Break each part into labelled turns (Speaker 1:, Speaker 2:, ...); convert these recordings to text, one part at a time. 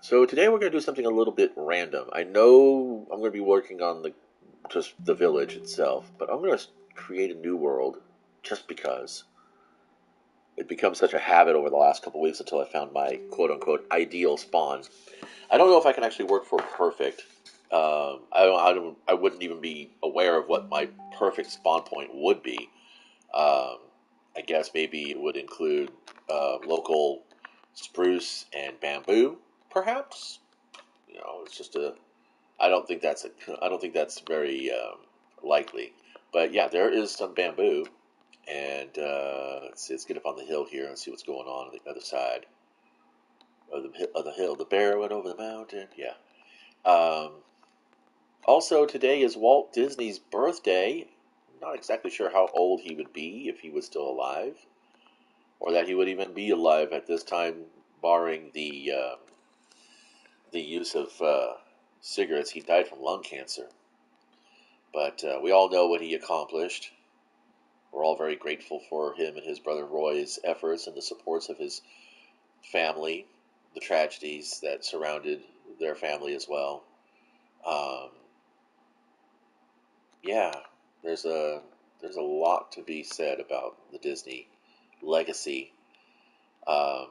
Speaker 1: So today we're going to do something a little bit random. I know I'm going to be working on just the village itself, but I'm going to create a new world just because it becomes such a habit over the last couple weeks until I found my quote unquote ideal spawn. I don't know if I can actually work for perfect. I wouldn't even be aware of what my perfect spawn point would be. Um, I guess maybe it would include local spruce and bamboo, perhaps. It's just a. I don't think that's very likely. But yeah, there is some bamboo, and let's get up on the hill here and see what's going on the other side of the hill. The bear went over the mountain. Yeah. Um, Also, today is Walt Disney's birthday. I'm not exactly sure how old he would be if he was still alive, or that he would even be alive at this time, barring the use of cigarettes. He died from lung cancer, but we all know what he accomplished. We're all very grateful for him and his brother Roy's efforts and the supports of his family, the tragedies that surrounded their family as well. Um, yeah, there's a there's a lot to be said about the Disney legacy. Um,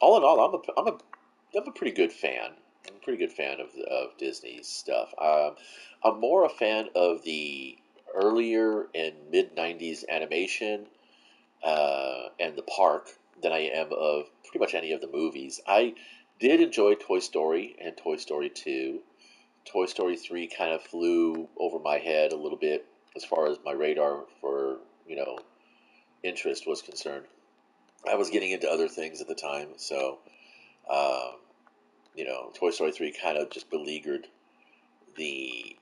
Speaker 1: all in all, I'm a pretty good fan. I'm a pretty good fan of Disney's stuff. I'm more a fan of the earlier and mid '90s animation and the park than I am of pretty much any of the movies. I did enjoy Toy Story and Toy Story 2. Toy Story 3 kind of flew over my head a little bit as far as my radar for, you know, interest was concerned. I was getting into other things at the time, so, um, Toy Story 3 kind of just beleaguered the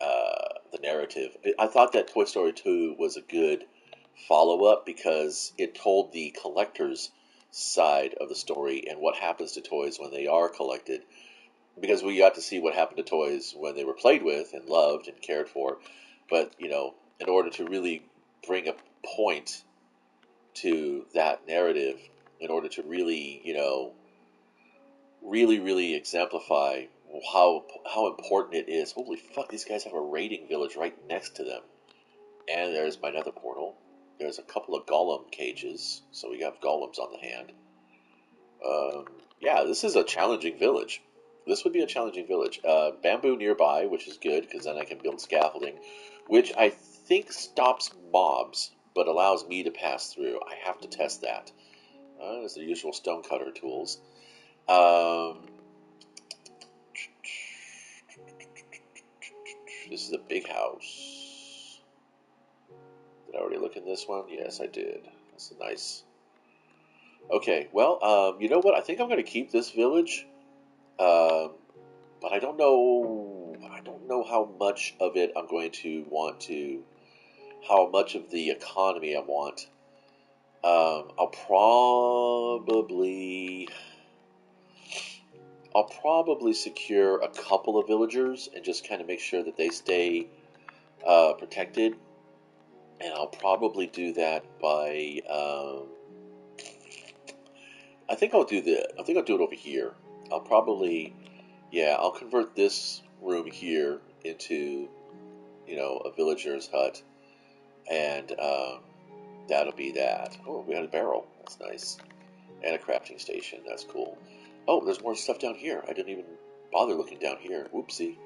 Speaker 1: narrative. I thought that Toy Story 2 was a good follow up because it told the collector's side of the story and what happens to toys when they are collected. Because we got to see what happened to toys when they were played with and loved and cared for. But, in order to really bring a point to that narrative, in order to really, really exemplify how important it is. Holy fuck, these guys have a raiding village right next to them. And there's my nether portal. There's a couple of golem cages, so we have golems on the hand. Um, yeah, this is a challenging village. This would be a challenging village. Bamboo nearby, which is good because then I can build scaffolding, which I think stops mobs but allows me to pass through. I have to test that. There's the usual stonecutter tools. Um, this is a big house. Did I already look in this one? Yes, I did. That's a nice. Okay, well, you know what? I think I'm going to keep this village. Um, but I don't know. I don't know how much of it I'm going to want to. How much of the economy I want. I'll probably. I'll probably secure a couple of villagers and just kind of make sure that they stay protected. And I'll probably do that by. I think I'll do the. I think I'll do it over here. I'll probably. Yeah, I'll convert this room here into, a villager's hut, and that'll be that. Oh, we had a barrel. That's nice. And a crafting station. That's cool. Oh, there's more stuff down here. I didn't even bother looking down here. Whoopsie.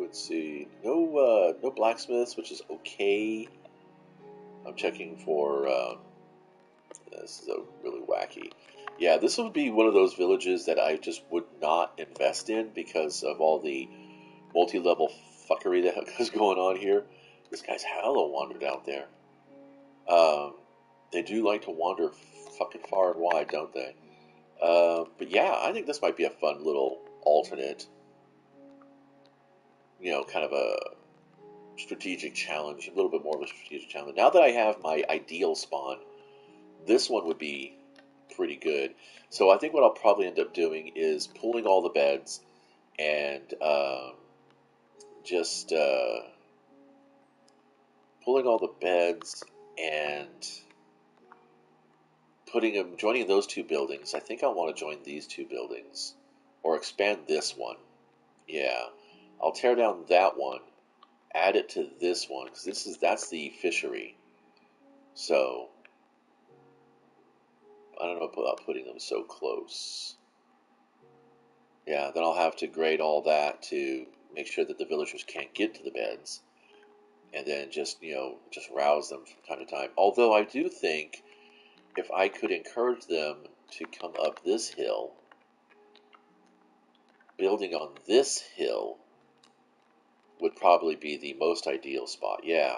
Speaker 1: Let's see. No blacksmiths, which is okay. I'm checking for. This is a really wacky. Yeah, this would be one of those villages that I just would not invest in because of all the multi-level fuckery that is going on here. This guy's hella wandered out there. Um, they do like to wander fucking far and wide, don't they? But yeah, I think this might be a fun little alternate, kind of a strategic challenge, a little bit more of a strategic challenge. Now that I have my ideal spawn, this one would be pretty good. So I think what I'll probably end up doing is pulling all the beds and just pulling all the beds and joining those two buildings. I think I want to join these two buildings, or expand this one. Yeah, I'll tear down that one, add it to this one because that's the fishery. So I don't know about putting them so close. Yeah, then I'll have to grade all that to make sure that the villagers can't get to the beds, and then just rouse them from time to time. Although I do think if I could encourage them to come up this hill, building on this hill would probably be the most ideal spot. Yeah,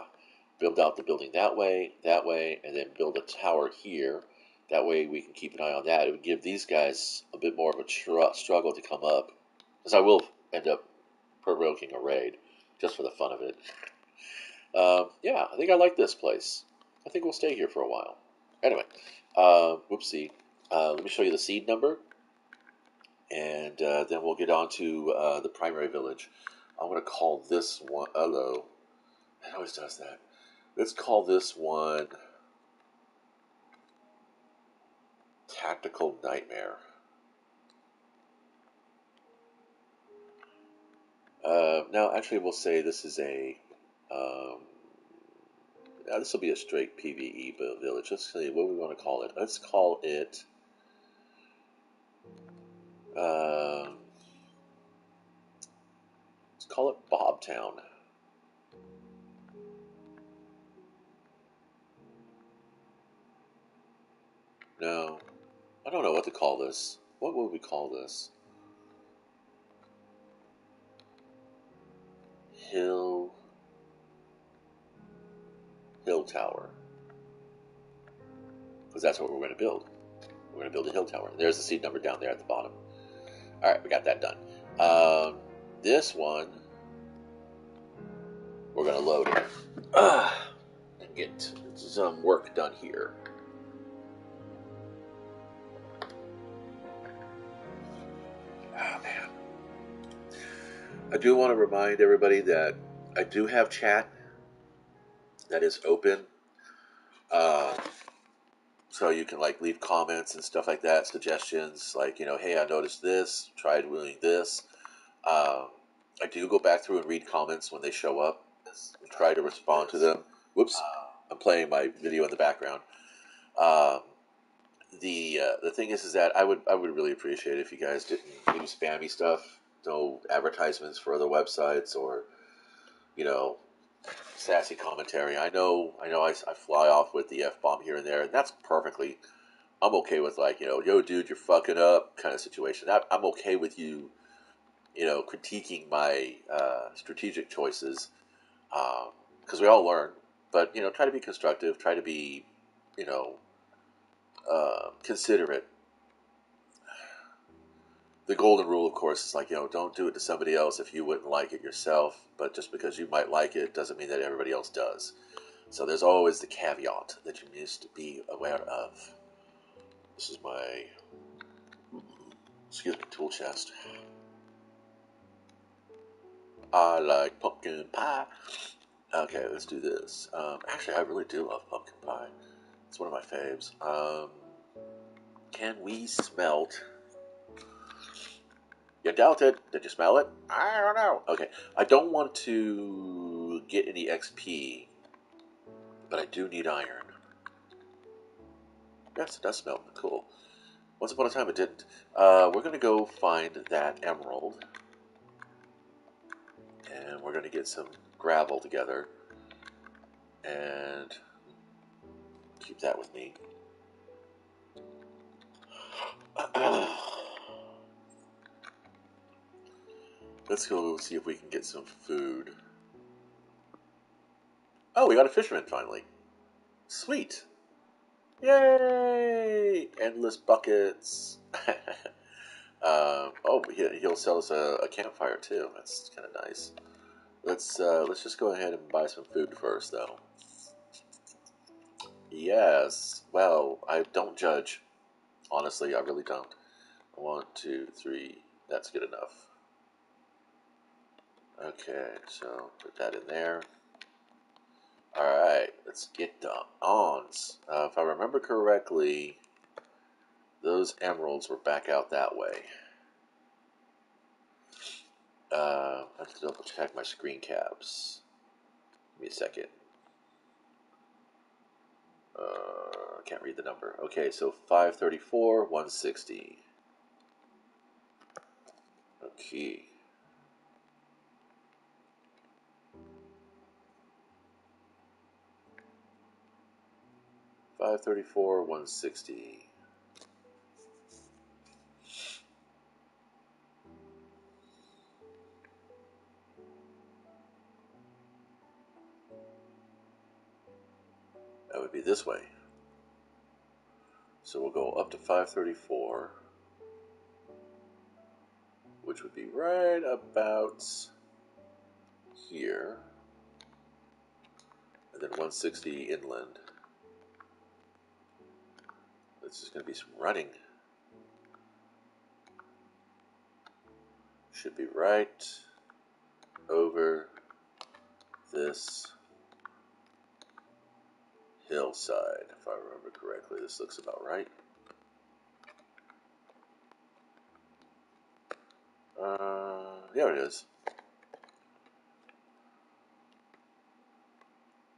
Speaker 1: build out the building that way, and then build a tower here. That way we can keep an eye on that. It would give these guys a bit more of a struggle to come up, because I will end up provoking a raid just for the fun of it. Yeah, I think I like this place. I think we'll stay here for a while. Anyway, whoopsie. Let me show you the seed number, and then we'll get on to the primary village. I'm going to call this one. Hello. It always does that. Let's call this one Tactical Nightmare. Now, actually, we'll say this is a. This will be a straight PvE village. Let's see what we want to call it. Let's call it. Let's call it Bobtown. No, I don't know what to call this. What would we call this? Hill Tower. Because that's what we're going to build. We're going to build a hill tower. There's the seed number down there at the bottom. All right, we got that done. This one, we're going to load it and get some work done here. Oh, man. I do want to remind everybody that I do have chat that is open. So you can leave comments and stuff like that, suggestions hey, I noticed this, tried doing this. I do go back through and read comments when they show up and try to respond to them. Whoops, I'm playing my video in the background. The thing is that I would really appreciate it if you guys didn't do spammy stuff, no advertisements for other websites or sassy commentary. I know I fly off with the F-bomb here and there, and that's perfectly. I'm okay with yo dude, you're fucking up kind of situation. I'm okay with you, critiquing my strategic choices, because we all learn. But try to be constructive. Try to be, considerate. The golden rule, of course, is don't do it to somebody else if you wouldn't like it yourself. But just because you might like it doesn't mean that everybody else does. So there's always the caveat that you need to be aware of. This is my, tool chest. I like pumpkin pie. Okay, let's do this. Actually, I really do love pumpkin pie. It's one of my faves. Can we smelt? You doubt it. Did you smell it? I don't know. Okay, I don't want to get any XP, but I do need iron. Yes, it does smell cool. Once upon a time it didn't. We're going to go find that emerald. And we're going to get some gravel together. And keep that with me. Let's go see if we can get some food. Oh, we got a fisherman finally. Sweet. Yay! Endless buckets. Oh, he'll sell us a campfire too. That's kind of nice. Let's just go ahead and buy some food first, though. Yes. Well, I don't judge. Honestly, I really don't. 1, 2, 3. That's good enough. Okay, so put that in there. Alright, let's get the ons. If I remember correctly, Those emeralds were back out that way. I have to double check my screen caps. Give me a second. I can't read the number. Okay, so 534, 160. Okay. $534, $160. That would be this way. So we'll go up to 534, which would be right about here. And then 160 inland. This is going to be some running. Should be right over this hillside, if I remember correctly. This looks about right. There it is.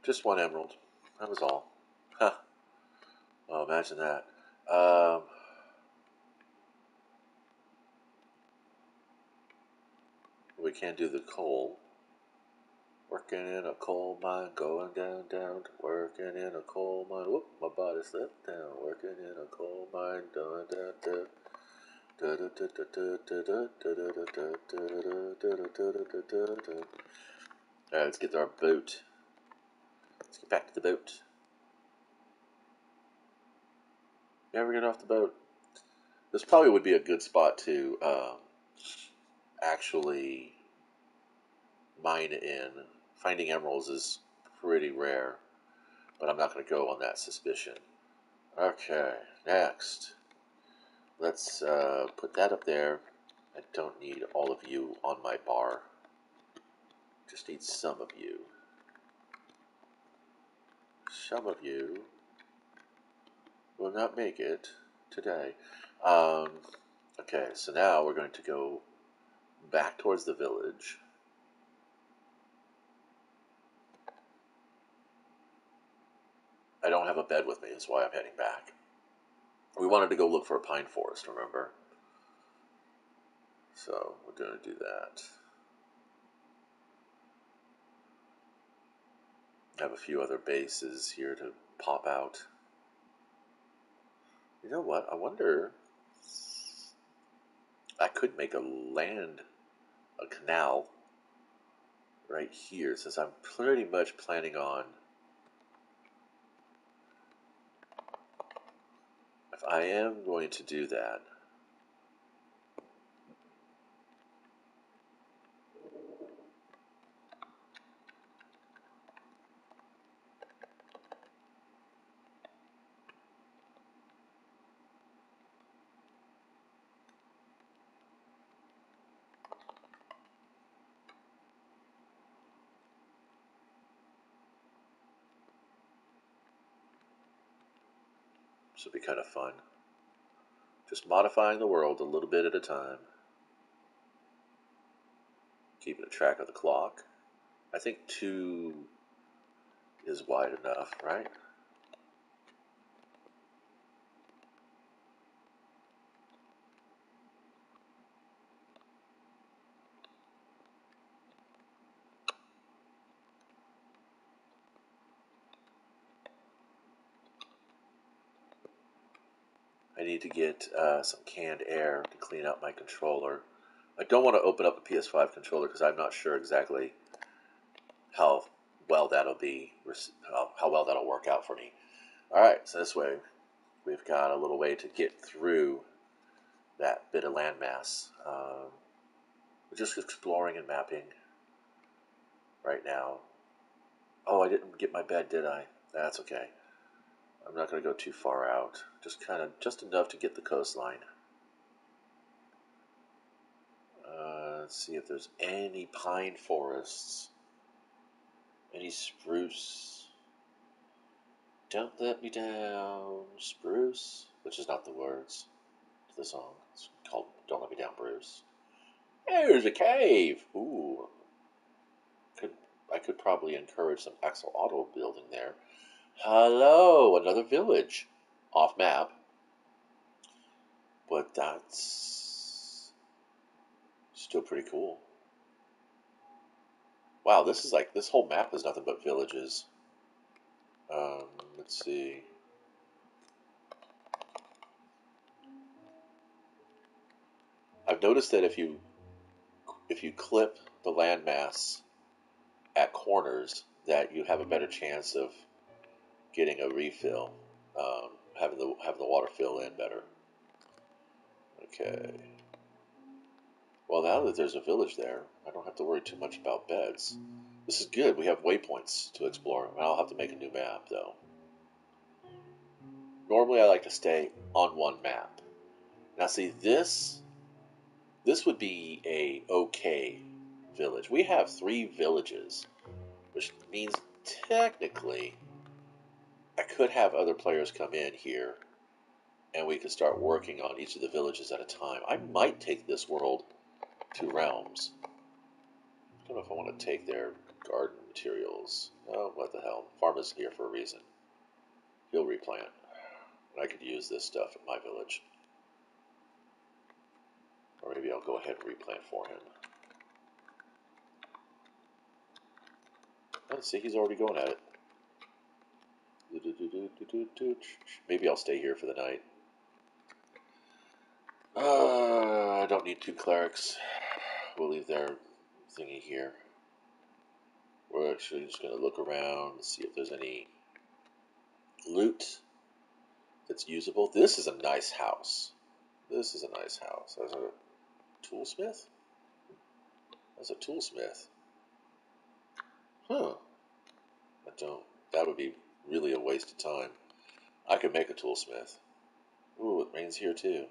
Speaker 1: Just one emerald. That was all. Huh. Oh, imagine that. We can't do the coal. Working in a coal mine, going down, down, working in a coal mine. Whoop, my body slipped down. Working in a coal mine, down, down, down. Alright, let's get to our boat. Let's get back to the boat. Never get off the boat. This probably would be a good spot to actually mine in. Finding emeralds is pretty rare, but I'm not going to go on that suspicion. Okay, next. Let's put that up there. I don't need all of you on my bar. Just need some of you. Some of you will not make it today. Okay, so now we're going to go back towards the village. I don't have a bed with me, that's why I'm heading back. We wanted to go look for a pine forest, remember? So we're going to do that. I have a few other bases here to pop out. You know what? I wonder... I could make a canal right here, since I'm pretty much planning on... If I am going to do that, this would be kind of fun. Just modifying the world a little bit at a time. Keeping a track of the clock. I think 2 is wide enough, right? I need to get some canned air to clean out my controller. I don't want to open up a PS5 controller because I'm not sure exactly how well that'll be, how well that'll work out for me. Alright, so this way we've got a little way to get through that bit of landmass. We're just exploring and mapping right now. Oh, I didn't get my bed, did I? That's okay. I'm not going to go too far out. Just enough to get the coastline. Let's see if there's any pine forests. Any spruce. Don't let me down, spruce. which is not the words to the song. It's called Don't Let Me Down, Bruce. There's a cave! Ooh. I could probably encourage some axolotl building there. Hello, another village. Off map. But that's still pretty cool. Wow, this whole map is nothing but villages. Let's see. I've noticed that if you clip the landmass at corners, that you have a better chance of getting a refill, having the water fill in better. Okay. Well, now that there's a village there, I don't have to worry too much about beds. This is good. We have waypoints to explore. I'll have to make a new map, though. Normally, I like to stay on one map. Now, see, this would be a okay village. We have 3 villages, which means technically I could have other players come in here and we could start working on each of the villages at a time. I might take this world to Realms. I don't know if I want to take their garden materials. Oh, what the hell. Farm is here for a reason. He'll replant. I could use this stuff at my village. Or maybe I'll go ahead and replant for him. Let's see, he's already going at it. Maybe I'll stay here for the night. I don't need 2 clerics. We'll leave their thingy here. We're actually just going to look around and see if there's any loot that's usable. This is a nice house. This is a nice house. There's a toolsmith? There's a toolsmith. Huh. That would be really a waste of time. I could make a toolsmith. Ooh, it rains here too.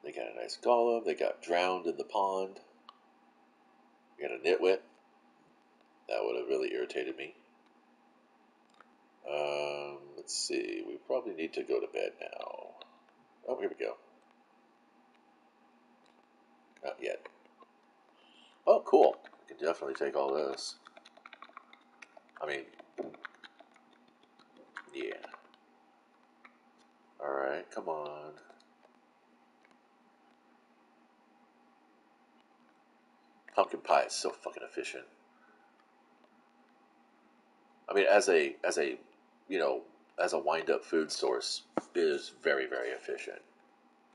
Speaker 1: They got a nice golem. They got drowned in the pond. We got a nitwit. That would have really irritated me. Let's see. We probably need to go to bed now. Oh, here we go. Not yet. Oh, cool. I can definitely take all this. I mean, yeah. Alright, come on. Pumpkin pie is so fucking efficient. I mean, as a as a wind-up food source, it is very, very efficient.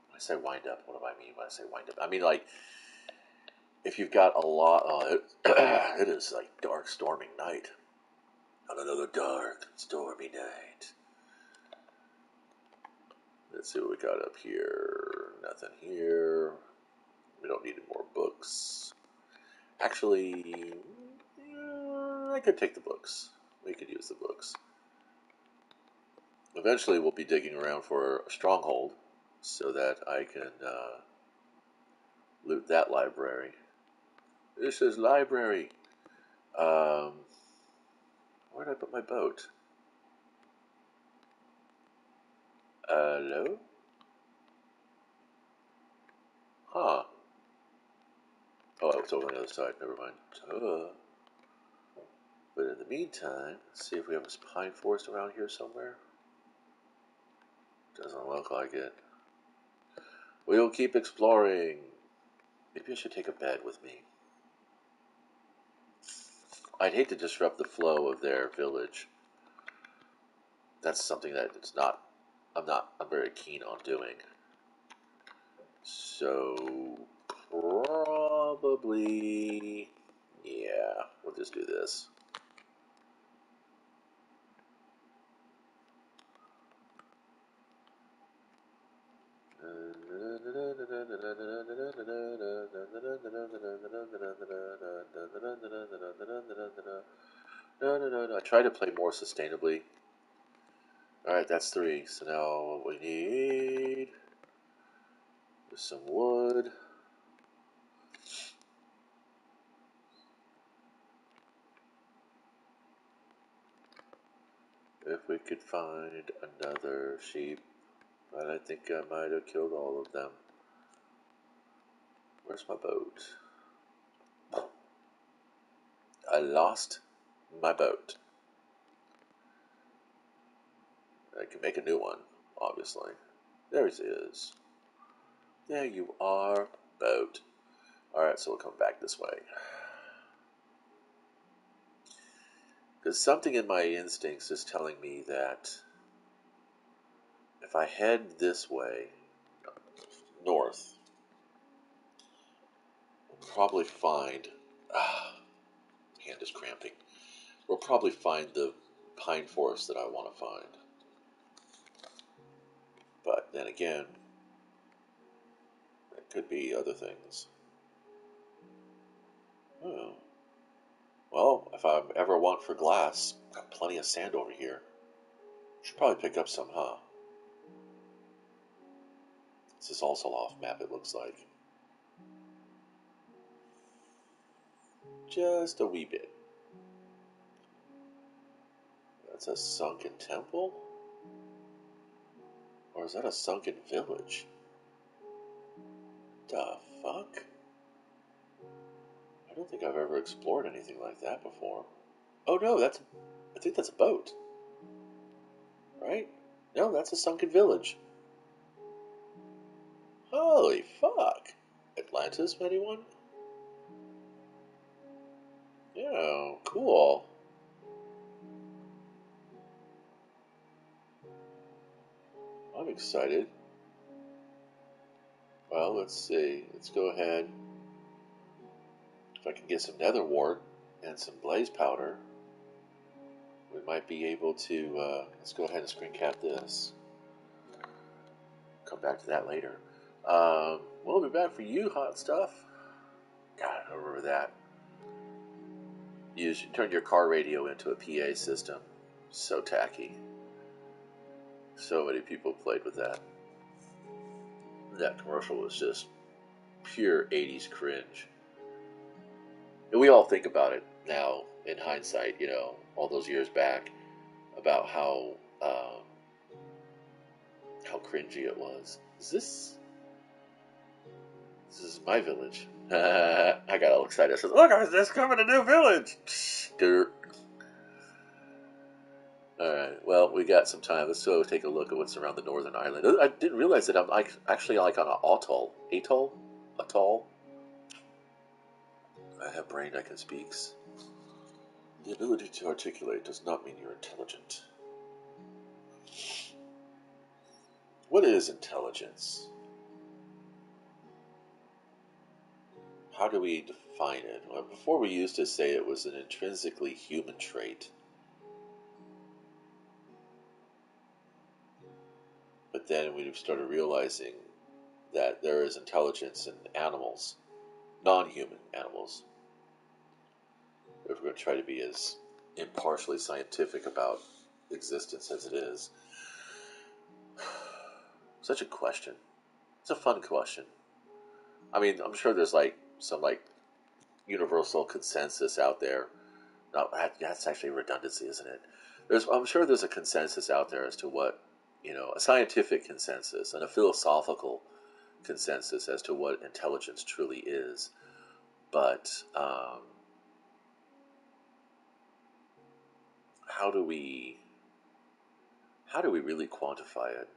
Speaker 1: When I say wind-up, what do I mean when I say wind-up? I mean, like, if you've got a lot on it, it is like dark, stormy night. On another dark, stormy night. Let's see what we got up here. Nothing here. We don't need any more books. Actually, I could take the books. We could use the books. Eventually, we'll be digging around for a stronghold so that I can loot that library. This is library. Where did I put my boat? Hello? Huh. Oh, it's over on the other side. Never mind. But in the meantime, let's see if we have a pine forest around here somewhere. Doesn't look like it. We'll keep exploring. Maybe I should take a bed with me. I'd hate to disrupt the flow of their village. That's something that I'm very keen on doing. So, probably, yeah, we'll just do this. No. I try to play more sustainably. Alright, that's 3. So now what we need is some wood. If we could find another sheep, but I think I might have killed all of them. Where's my boat? I lost my boat. I can make a new one, obviously. There it is. There you are, boat. Alright, so we'll come back this way. Because something in my instincts is telling me that if I head this way, north, we'll probably find... hand is cramping. We'll probably find the pine forest that I want to find. But then again, it could be other things. Oh. Well, if I ever want for glass, got plenty of sand over here. Should probably pick up some, huh? This is also off map, it looks like. Just a wee bit. That's a sunken temple? Or is that a sunken village? The fuck? I don't think I've ever explored anything like that before. Oh no, I think that's a boat. Right? No, that's a sunken village. Holy fuck. Atlantis, anyone? Yeah, cool. I'm excited. Well, let's see. Let's go ahead. If I can get some nether wart and some blaze powder, we might be able to, let's go ahead and screen cap this. Come back to that later. We'll be back for you, hot stuff. God, I remember that. You turned your car radio into a PA system. So tacky. So many people played with that. That commercial was just pure 80s cringe. And we all think about it now in hindsight, you know, all those years back, about how cringy it was. This is my village. I got all excited. I said, "Look, there's coming a new village." Dirt. All right. Well, we got some time. Let's go take a look at what's around the northern island. I didn't realize that I'm actually like on an atoll. Atoll. I have brain I can speak. The ability to articulate does not mean you're intelligent. What is intelligence? How do we define it? Well, before we used to say it was an intrinsically human trait. But then we started realizing that there is intelligence in animals, non-human animals. If we're going to try to be as impartially scientific about existence as it is. Such a question. It's a fun question. I mean, I'm sure there's some universal consensus out there. No, that's actually redundancy, isn't it? I'm sure there's a consensus out there as to what, a scientific consensus and a philosophical consensus as to what intelligence truly is. But how do we really quantify it?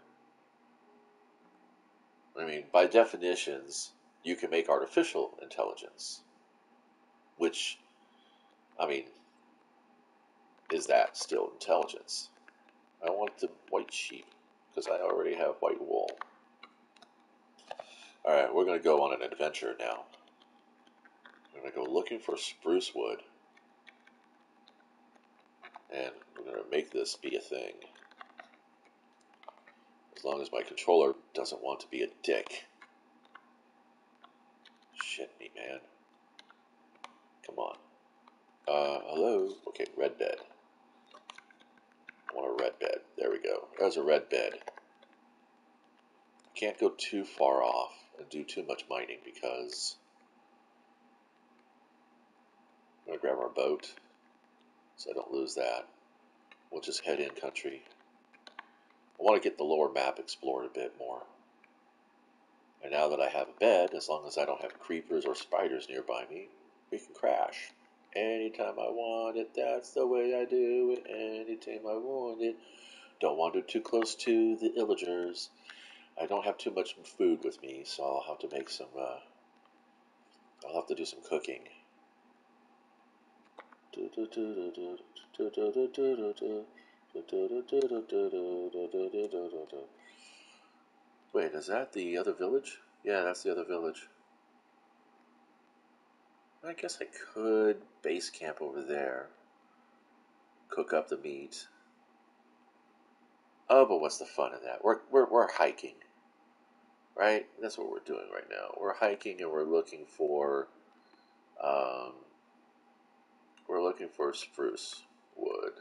Speaker 1: I mean, by definitions, you can make artificial intelligence, which, I mean, is that still intelligence? I want the white sheep, because I already have white wool. Alright, we're going to go on an adventure now. We're going to go looking for spruce wood. And we're going to make this be a thing. As long as my controller doesn't want to be a dick. Shit me, man. Come on. Hello? Okay, red bed. I want a red bed. There we go. There's a red bed. Can't go too far off and do too much mining because I'm going to grab our boat so I don't lose that. we'll just head in country. I want to get the lower map explored a bit more. And now that I have a bed, as long as I don't have creepers or spiders nearby me, we can crash. Anytime I want it, that's the way I do it. Anytime I want it. Don't wander too close to the illagers. I don't have too much food with me, so I'll have to make some, I'll have to do some cooking. Wait, is that the other village? Yeah, that's the other village. I guess I could base camp over there. Cook up the meat. Oh, but what's the fun in that? We're hiking, right? That's what we're doing right now. We're hiking and um, we're looking for spruce wood.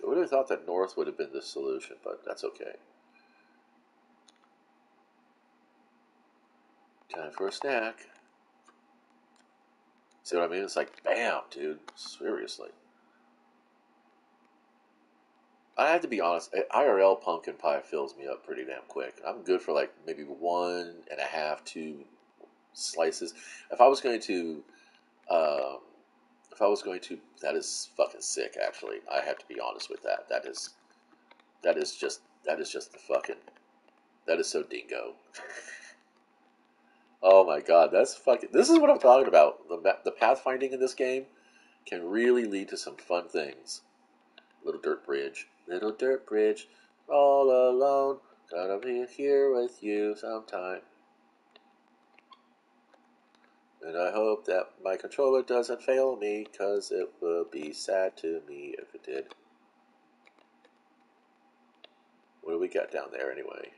Speaker 1: I would have thought that north would have been the solution, but that's okay. Time for a snack. See what I mean? It's like, bam, dude. Seriously. I have to be honest, IRL pumpkin pie fills me up pretty damn quick. I'm good for like maybe 1.5, 2 slices. If I was going to, um, that is fucking sick. Actually, I have to be honest with that. That is just the fucking, that is so dingo. Oh my god, that's fucking. This is what I'm talking about. The pathfinding in this game can really lead to some fun things. Little dirt bridge, all alone. Gonna be here with you sometime. And I hope that my controller doesn't fail me, cause it would be sad to me if it did. What do we got down there anyway?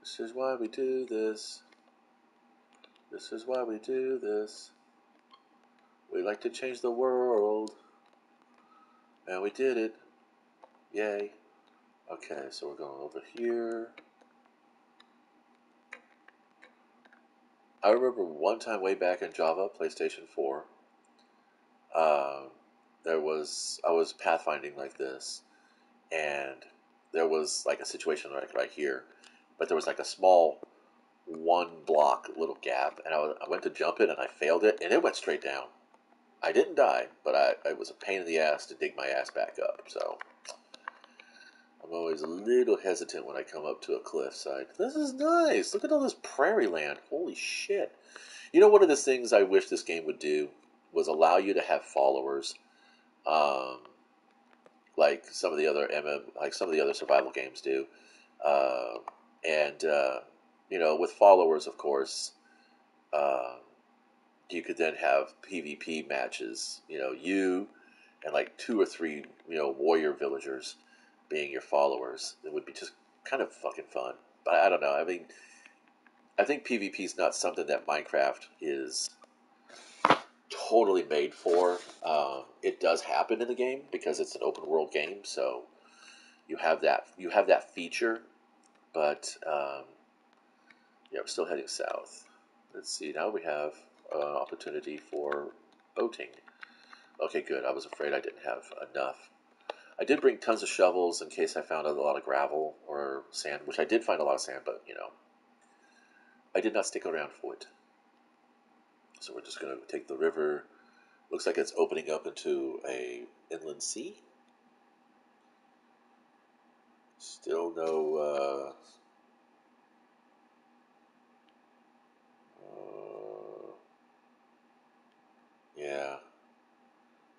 Speaker 1: This is why we do this. This is why we do this. We like to change the world. And we did it. Yay. Okay, so we're going over here. I remember one time way back in Java, PlayStation 4, uh, I was pathfinding like this, and there was like a situation right here, but there was like a small 1 block little gap, and I went to jump it and I failed it, and it went straight down. I didn't die, but it was a pain in the ass to dig my ass back up. So I'm always a little hesitant when I come up to a cliffside. This is nice. Look at all this prairie land. Holy shit. You know, one of the things I wish this game would do was allow you to have followers, um, like some of the other like some of the other survival games do, uh, and with followers, of course, uh, you could then have PvP matches. You and like 2 or 3, warrior villagers being your followers. It would be just kind of fucking fun. But I don't know. I mean, I think PvP is not something that Minecraft is totally made for. It does happen in the game because it's an open world game, so you have that feature. But yeah, we're still heading south. Let's see. Now we have an opportunity for boating. Okay, good. I was afraid I didn't have enough. I did bring tons of shovels in case I found a lot of gravel or sand, which I did find a lot of sand, but I did not stick around for it. So we're just going to take the river. Looks like it's opening up into a inland sea. Still no. Yeah.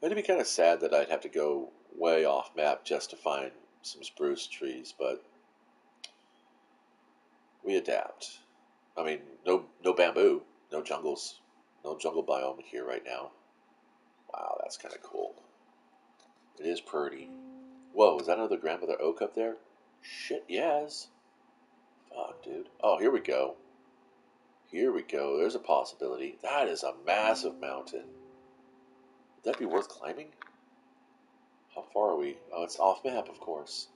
Speaker 1: It'd be kind of sad that I'd have to go way off map just to find some spruce trees, but we adapt. I mean, no bamboo, no jungles, no jungle biome here right now. Wow, that's kind of cool. It is pretty. Whoa, is that another grandmother oak up there? Shit, yes. Fuck, dude. Oh, here we go. Here we go. There's a possibility. That is a massive mountain. Would that be worth climbing? How far are we? Oh, it's off map, of course.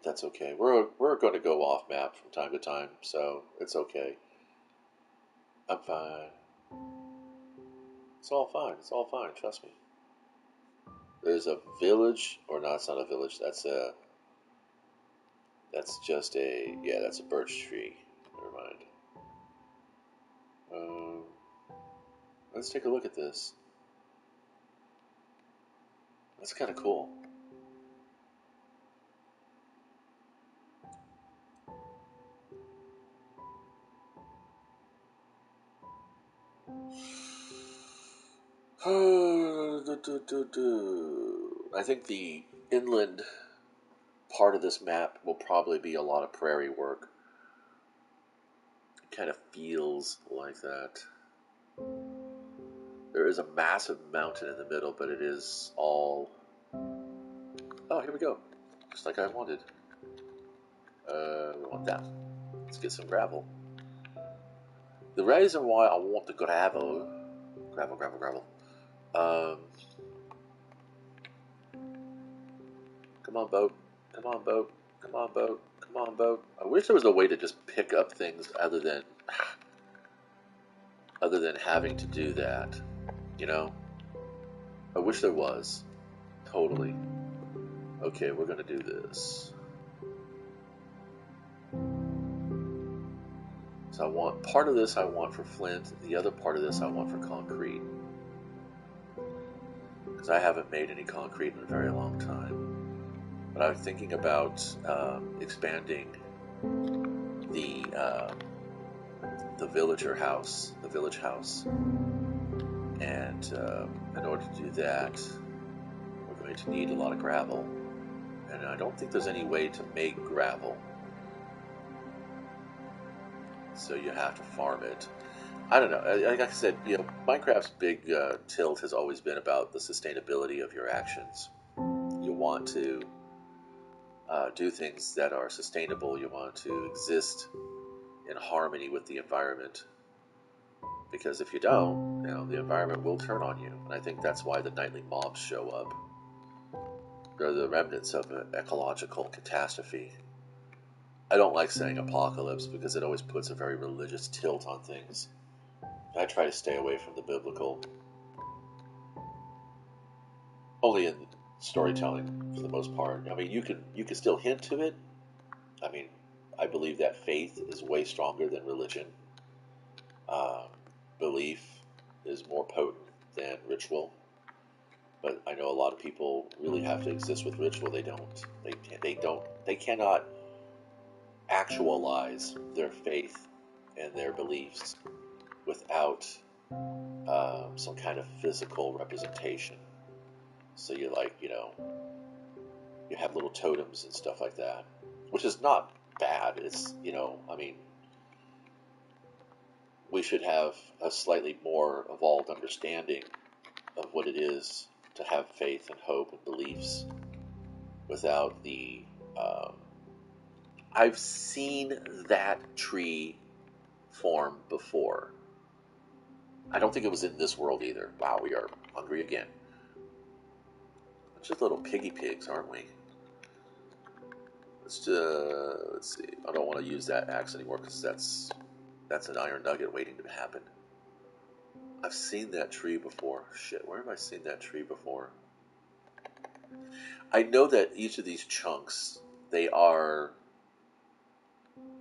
Speaker 1: but that's okay. We're going to go off map from time to time, so it's okay. I'm fine. It's all fine. It's all fine. Trust me. There's a village, or no, it's not a village. That's just a, yeah, that's a birch tree. Never mind. Um, let's take a look at this. That's kind of cool. I think the inland part of this map will probably be a lot of prairie work. It kind of feels like that. There is a massive mountain in the middle, but it is all... Oh, here we go. Just like I wanted. We want that. Let's get some gravel. The reason why I want the gravel... Gravel. Um, come on, boat. Come on, boat. Come on, boat. Come on, boat. I wish there was a way to just pick up things other than having to do that. You know? I wish there was. Totally. Okay, we're gonna do this. So I want part of this I want for flint, the other part of this I want for concrete. Because I haven't made any concrete in a very long time. But I'm thinking about expanding the village house, and in order to do that, we're going to need a lot of gravel, and I don't think there's any way to make gravel, so you have to farm it. I don't know. Like I said, Minecraft's big tilt has always been about the sustainability of your actions. You want to do things that are sustainable. You want to exist in harmony with the environment. Because if you don't, the environment will turn on you. And I think that's why the nightly mobs show up. They're the remnants of an ecological catastrophe. I don't like saying apocalypse because it always puts a very religious tilt on things. I try to stay away from the biblical. Only in storytelling, for the most part. I mean, you can still hint to it. I mean, I believe that faith is way stronger than religion. Uh, Belief is more potent than ritual. But I know a lot of people really have to exist with ritual. They don't. They cannot actualize their faith and their beliefs without some kind of physical representation. So you you have little totems and stuff like that, which is not bad. It's I mean, we should have a slightly more evolved understanding of what it is to have faith and hope and beliefs without the. I've seen that tree form before. I don't think it was in this world either. Wow, we are hungry again. We're just little piggy pigs, aren't we? Let's see. I don't want to use that axe anymore because that's an iron nugget waiting to happen. I've seen that tree before. Shit, where have I seen that tree before? I know that each of these chunks, they're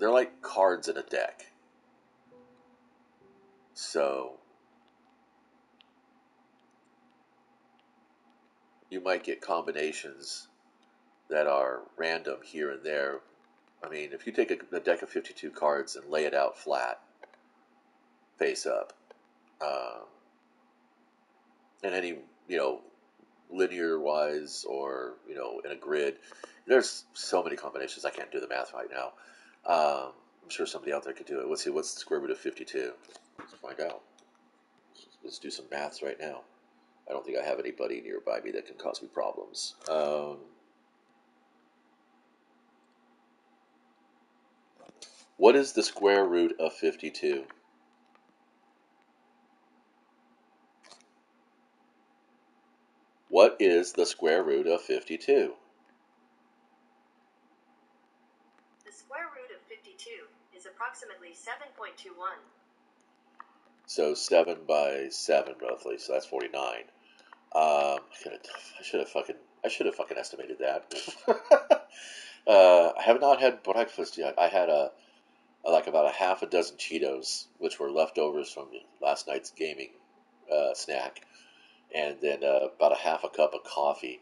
Speaker 1: like cards in a deck. So you might get combinations that are random here and there. I mean, if you take a deck of 52 cards and lay it out flat, face up, um, in any, linear wise or, in a grid, there's so many combinations. I can't do the math right now. I'm sure somebody out there could do it. Let's see, what's the square root of 52? Let's find out. Let's do some maths right now. I don't think I have anybody nearby me that can cause me problems. What is the square root of 52? What is the square root of 52?
Speaker 2: square root of 52 is approximately 7.21.
Speaker 1: So 7 by 7 roughly, so that's 49. I should have fucking estimated that. I have not had breakfast yet. I had like about a half a dozen Cheetos, which were leftovers from last night's gaming snack, and then about a half a cup of coffee.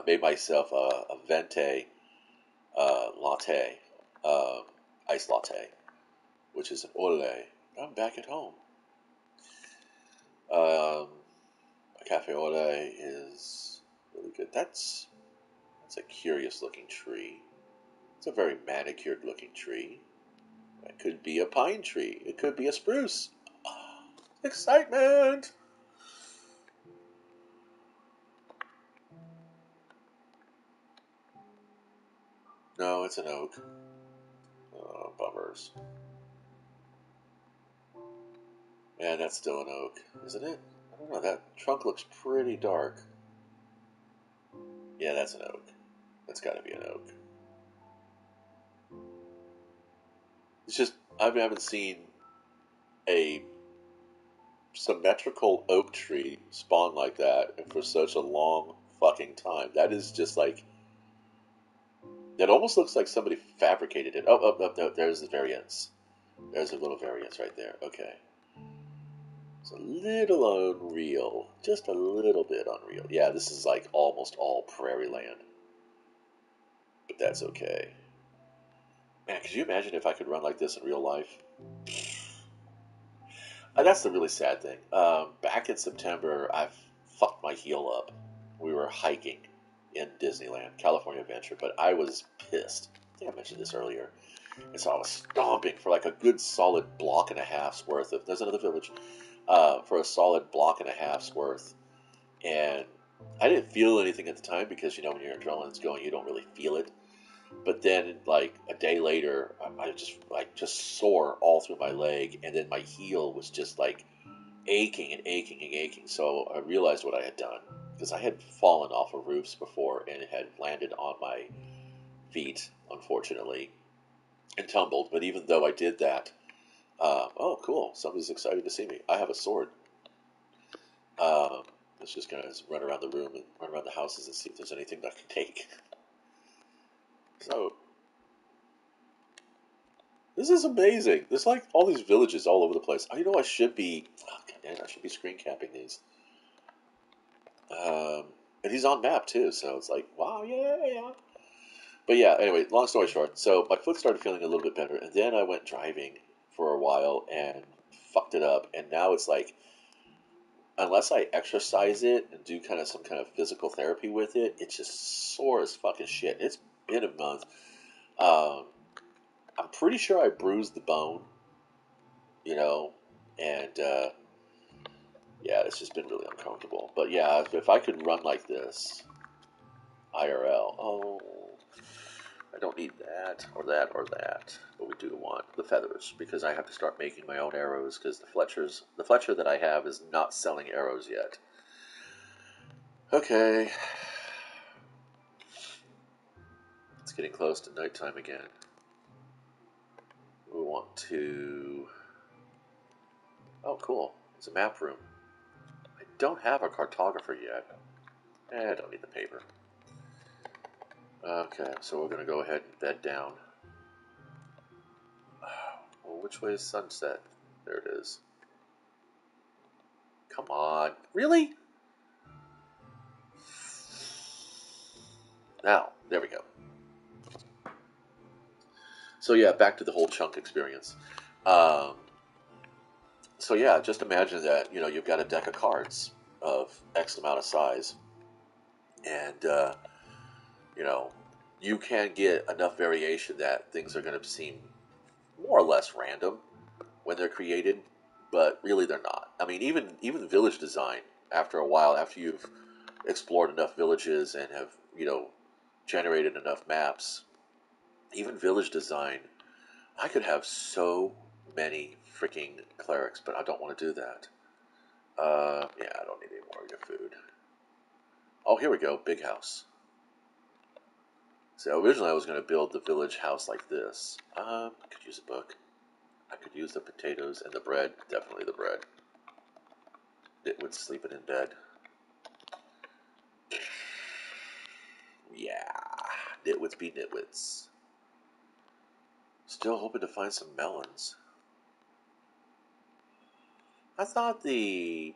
Speaker 1: Made myself a venti latte, iced latte, which is an ole. I'm back at home. A cafe ole is really good. That's a curious looking tree. It's a very manicured looking tree. It could be a pine tree. It could be a spruce. Excitement! No, it's an oak. Oh, bummers. Man, that's still an oak, isn't it? I don't know. That trunk looks pretty dark. Yeah, that's an oak. That's got to be an oak. It's just I haven't seen a symmetrical oak tree spawn like that for such a long fucking time. That is just like it almost looks like somebody fabricated it. Oh, no, there's the variance. There's a little variance right there. Okay. It's a little unreal. Just a little bit unreal. Yeah, this is like almost all prairie land. But that's okay. Man, could you imagine if I could run like this in real life? That's the really sad thing. Back in September, I fucked my heel up. We were hiking in Disneyland, California Adventure, but I was pissed. I think I mentioned this earlier. And so I was stomping for like a good solid block and a half's worth of. There's another village. For a solid block and a half's worth. And I didn't feel anything at the time because, you know, when your adrenaline's going, you don't really feel it. But then, like a day later, I just sore all through my leg, and then my heel was just like aching and aching and aching. So I realized what I had done because I had fallen off of roofs before and it had landed on my feet, unfortunately, and tumbled. But even though I did that, oh, cool! Somebody's excited to see me. I have a sword. Let's just kind of run around the room and run around the houses and see if there's anything that I can take. So, this is amazing. There's like all these villages all over the place. I know I should be. Oh, God, I should be screen capping these. Um, and he's on map too, so it's like, wow, yeah. But yeah, anyway, long story short, so my foot started feeling a little bit better, and then I went driving for a while and fucked it up, and now it's like, unless I exercise it and do kind of some kind of physical therapy with it, it's just sore as fucking shit. It's been a month. Um, I'm pretty sure I bruised the bone, you know, and yeah, it's just been really uncomfortable. But yeah, if I could run like this, IRL, oh, I don't need that or that or that, but we do want the feathers because I have to start making my own arrows because the Fletcher that I have is not selling arrows yet. Okay, it's getting close to nighttime again. We want to. Oh, cool! It's a map room. I don't have a cartographer yet. I don't need the paper. Okay, so we're gonna go ahead and bed down. Well, which way is sunset? There it is. Come on. Really? Now, there we go. So yeah, back to the whole chunk experience. Um, so yeah, just imagine that, you know, you've got a deck of cards of X amount of size. And, you know, you can get enough variation that things are going to seem more or less random when they're created, but really they're not. I mean, even village design, after a while, after you've explored enough villages and have, you know, generated enough maps, even village design, I could have so many freaking clerics, but I don't want to do that. Yeah, I don't need any more of your food. Oh, here we go, big house. So originally I was going to build the village house like this. I could use a book. I could use the potatoes and the bread. Definitely the bread. Nitwits sleeping in bed. Yeah. Nitwits be nitwits. Still hoping to find some melons. I thought the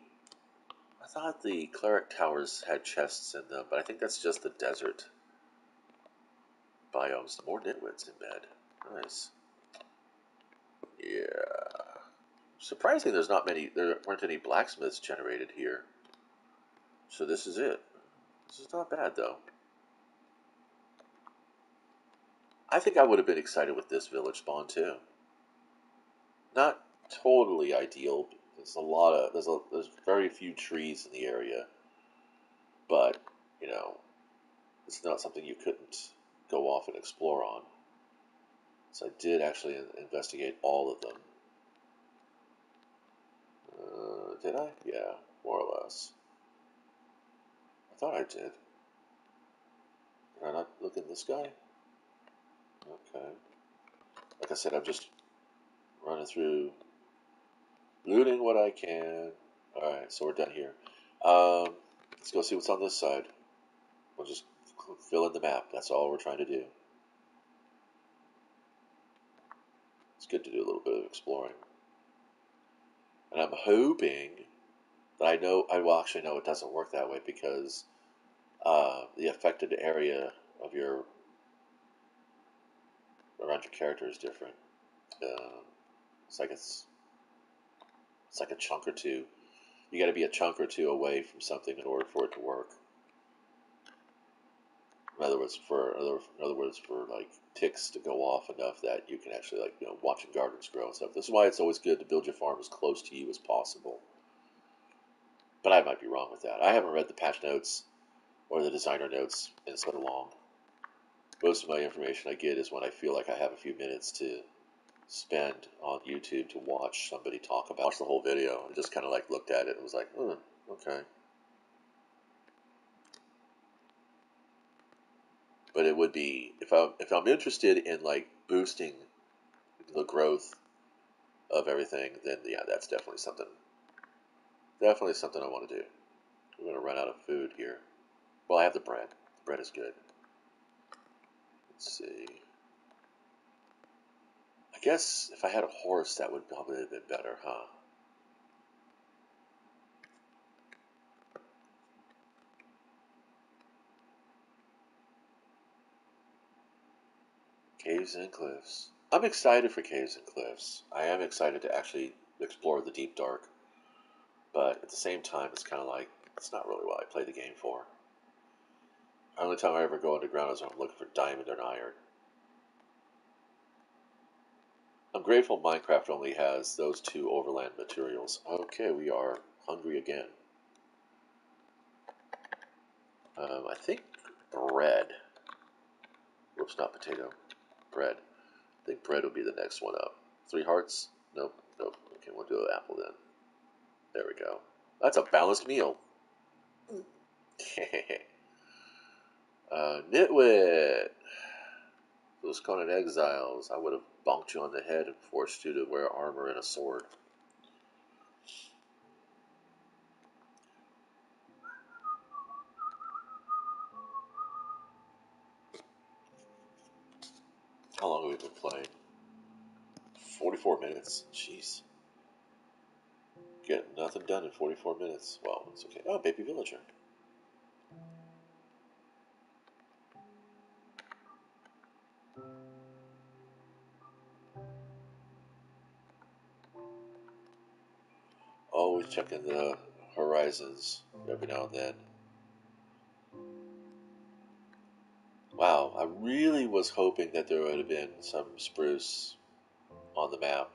Speaker 1: cleric towers had chests in them, but I think that's just the desert biomes. More nitwits in bed. Nice. Yeah. Surprising there weren't any blacksmiths generated here. So this is it. This is not bad though. I think I would have been excited with this village spawn too. Not totally ideal. There's very few trees in the area, but you know, it's not something you couldn't go off and explore on. So I did actually investigate all of them. Did I? Yeah, more or less. I thought I did. Did I not look in this guy? Okay. Like I said, I'm just running through, looting what I can. Alright, so we're done here. Let's go see what's on this side. We'll just fill in the map. That's all we're trying to do. It's good to do a little bit of exploring. And I'm hoping that I will actually know it doesn't work that way because the affected area of around your character is different. It's like a chunk or two. You got to be a chunk or two away from something in order for it to work. In other words, for like ticks to go off enough that you can actually watch your gardens grow and stuff. This is why it's always good to build your farm as close to you as possible. But I might be wrong with that. I haven't read the patch notes or the designer notes in so long. Most of my information I get is when I feel like I have a few minutes to spend on YouTube to watch somebody watch the whole video and just kind of like looked at it and was like, okay. But it would be if I'm interested in like boosting the growth of everything, then yeah, that's definitely something I want to do. I'm gonna run out of food here. Well, I have the bread. The bread is good. Let's see. I guess if I had a horse, that would probably have been better, huh? Caves and Cliffs. I'm excited for Caves and Cliffs. I am excited to actually explore the deep dark, but at the same time, it's kind of like it's not really what I play the game for. The only time I ever go underground is when I'm looking for diamond and iron. I'm grateful Minecraft only has those two overland materials. Okay, we are hungry again. I think bread. Whoops, not potato. Bread. I think bread will be the next one up. 3 hearts? Nope. Okay, we'll do an apple then. There we go. That's a balanced meal. Nitwit! Those Conan exiles. I would have bonked you on the head and forced you to wear armor and a sword. How long have we been playing? 44 minutes. Jeez. Get nothing done in 44 minutes. Well, it's okay. Oh, baby villager. Always checking the horizons every now and then. Wow, I really was hoping that there would have been some spruce on the map.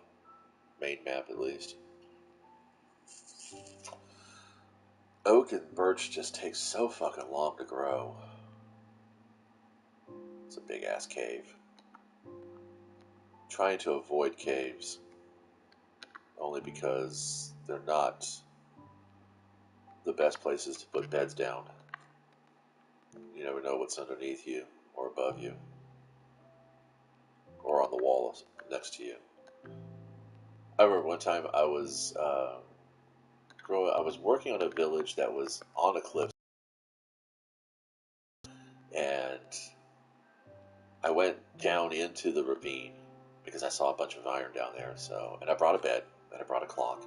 Speaker 1: Main map, at least. Oak and birch just take so fucking long to grow. It's a big ass cave. Trying to avoid caves. Only because they're not the best places to put beds down. You never know what's underneath you or above you or on the wall next to you. I remember one time I was I was working on a village that was on a cliff, and I went down into the ravine because I saw a bunch of iron down there. So, and I brought a bed and I brought a clock,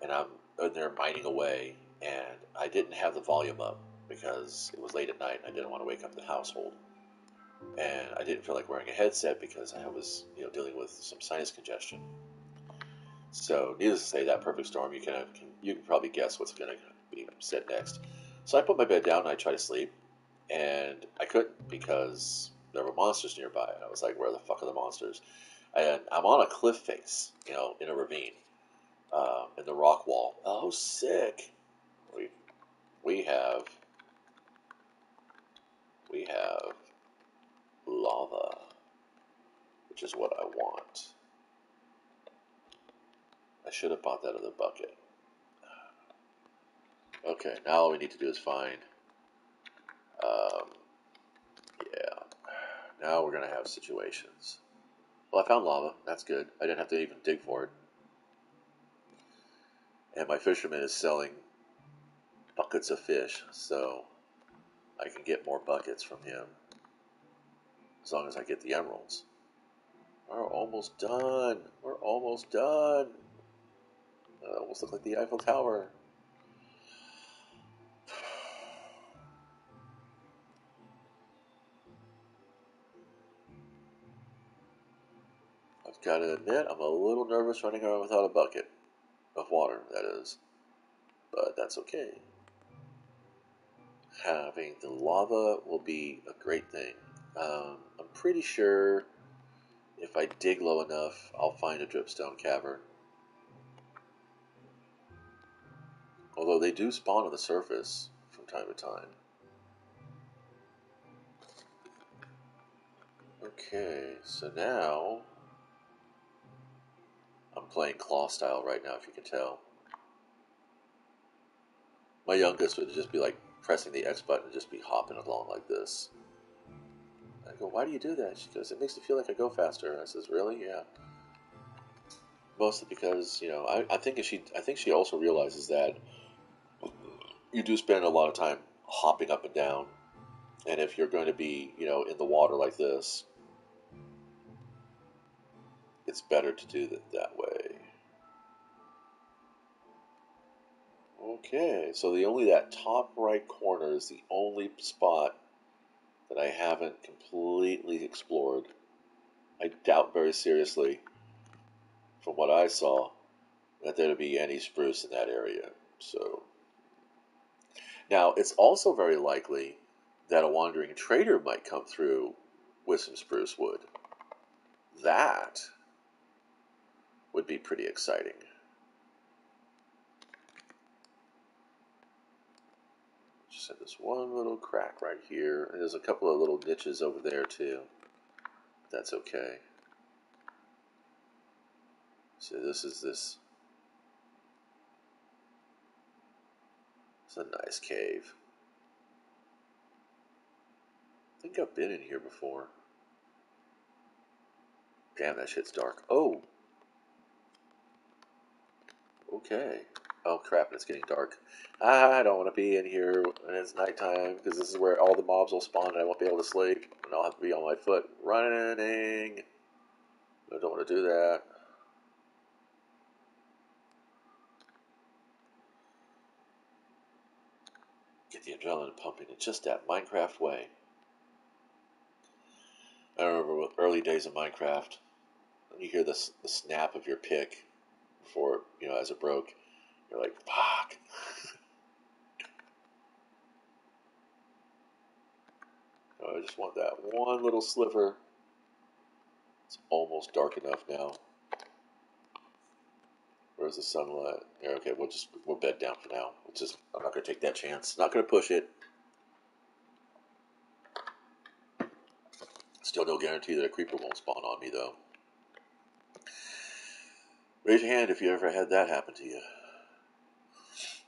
Speaker 1: and I'm in there mining away, and I didn't have the volume up because it was late at night and I didn't want to wake up the household, and I didn't feel like wearing a headset because I was, dealing with some sinus congestion. So, needless to say, that perfect storm, you can probably guess what's going to be said next. So I put my bed down and I tried to sleep, and I couldn't because there were monsters nearby. And I was like, where the fuck are the monsters? And I'm on a cliff face, in a ravine, in the rock wall. Oh, sick! We we have we have lava, which is what I want. I should have bought that other bucket. Okay, now all we need to do is find. Um, yeah. Now we're gonna have situations. Well, I found lava. That's good. I didn't have to even dig for it. And my fisherman is selling buckets of fish, so I can get more buckets from him as long as I get the emeralds. We're almost done. We're almost done. It almost looks like the Eiffel Tower. I've got to admit, I'm a little nervous running around without a bucket of water, that is. But that's okay. Having the lava will be a great thing. I'm pretty sure if I dig low enough, I'll find a dripstone cavern. Although they do spawn on the surface from time to time. Okay, so now I'm playing claw style right now, if you can tell. My youngest would just be like pressing the X button and just be hopping along like this. I go, why do you do that? She goes, it makes me feel like I go faster. I says, really? Yeah. Mostly because, I think she also realizes that you do spend a lot of time hopping up and down. And if you're going to be, in the water like this, it's better to do it that way. Okay, so that top right corner is the only spot that I haven't completely explored. I doubt very seriously, from what I saw, that there'd be any spruce in that area. So now it's also very likely that a wandering trader might come through with some spruce wood. That would be pretty exciting. Just have this one little crack right here, and there's a couple of little niches over there too. That's okay. So this is this. It's a nice cave. I think I've been in here before. Damn, that shit's dark. Oh! Okay. Oh crap, it's getting dark. I don't want to be in here when it's nighttime, because this is where all the mobs will spawn and I won't be able to sleep. And I'll have to be on my foot running. I don't want to do that. Get the adrenaline pumping in just that Minecraft way. I remember early days of Minecraft, when you hear the snap of your pick before, as it broke, you're like, fuck. I just want that one little sliver. It's almost dark enough now. Where's the sunlight? Yeah, okay, we'll bed down for now. I'm not gonna take that chance. Not gonna push it. Still no guarantee that a creeper won't spawn on me though. Raise your hand if you ever had that happen to you.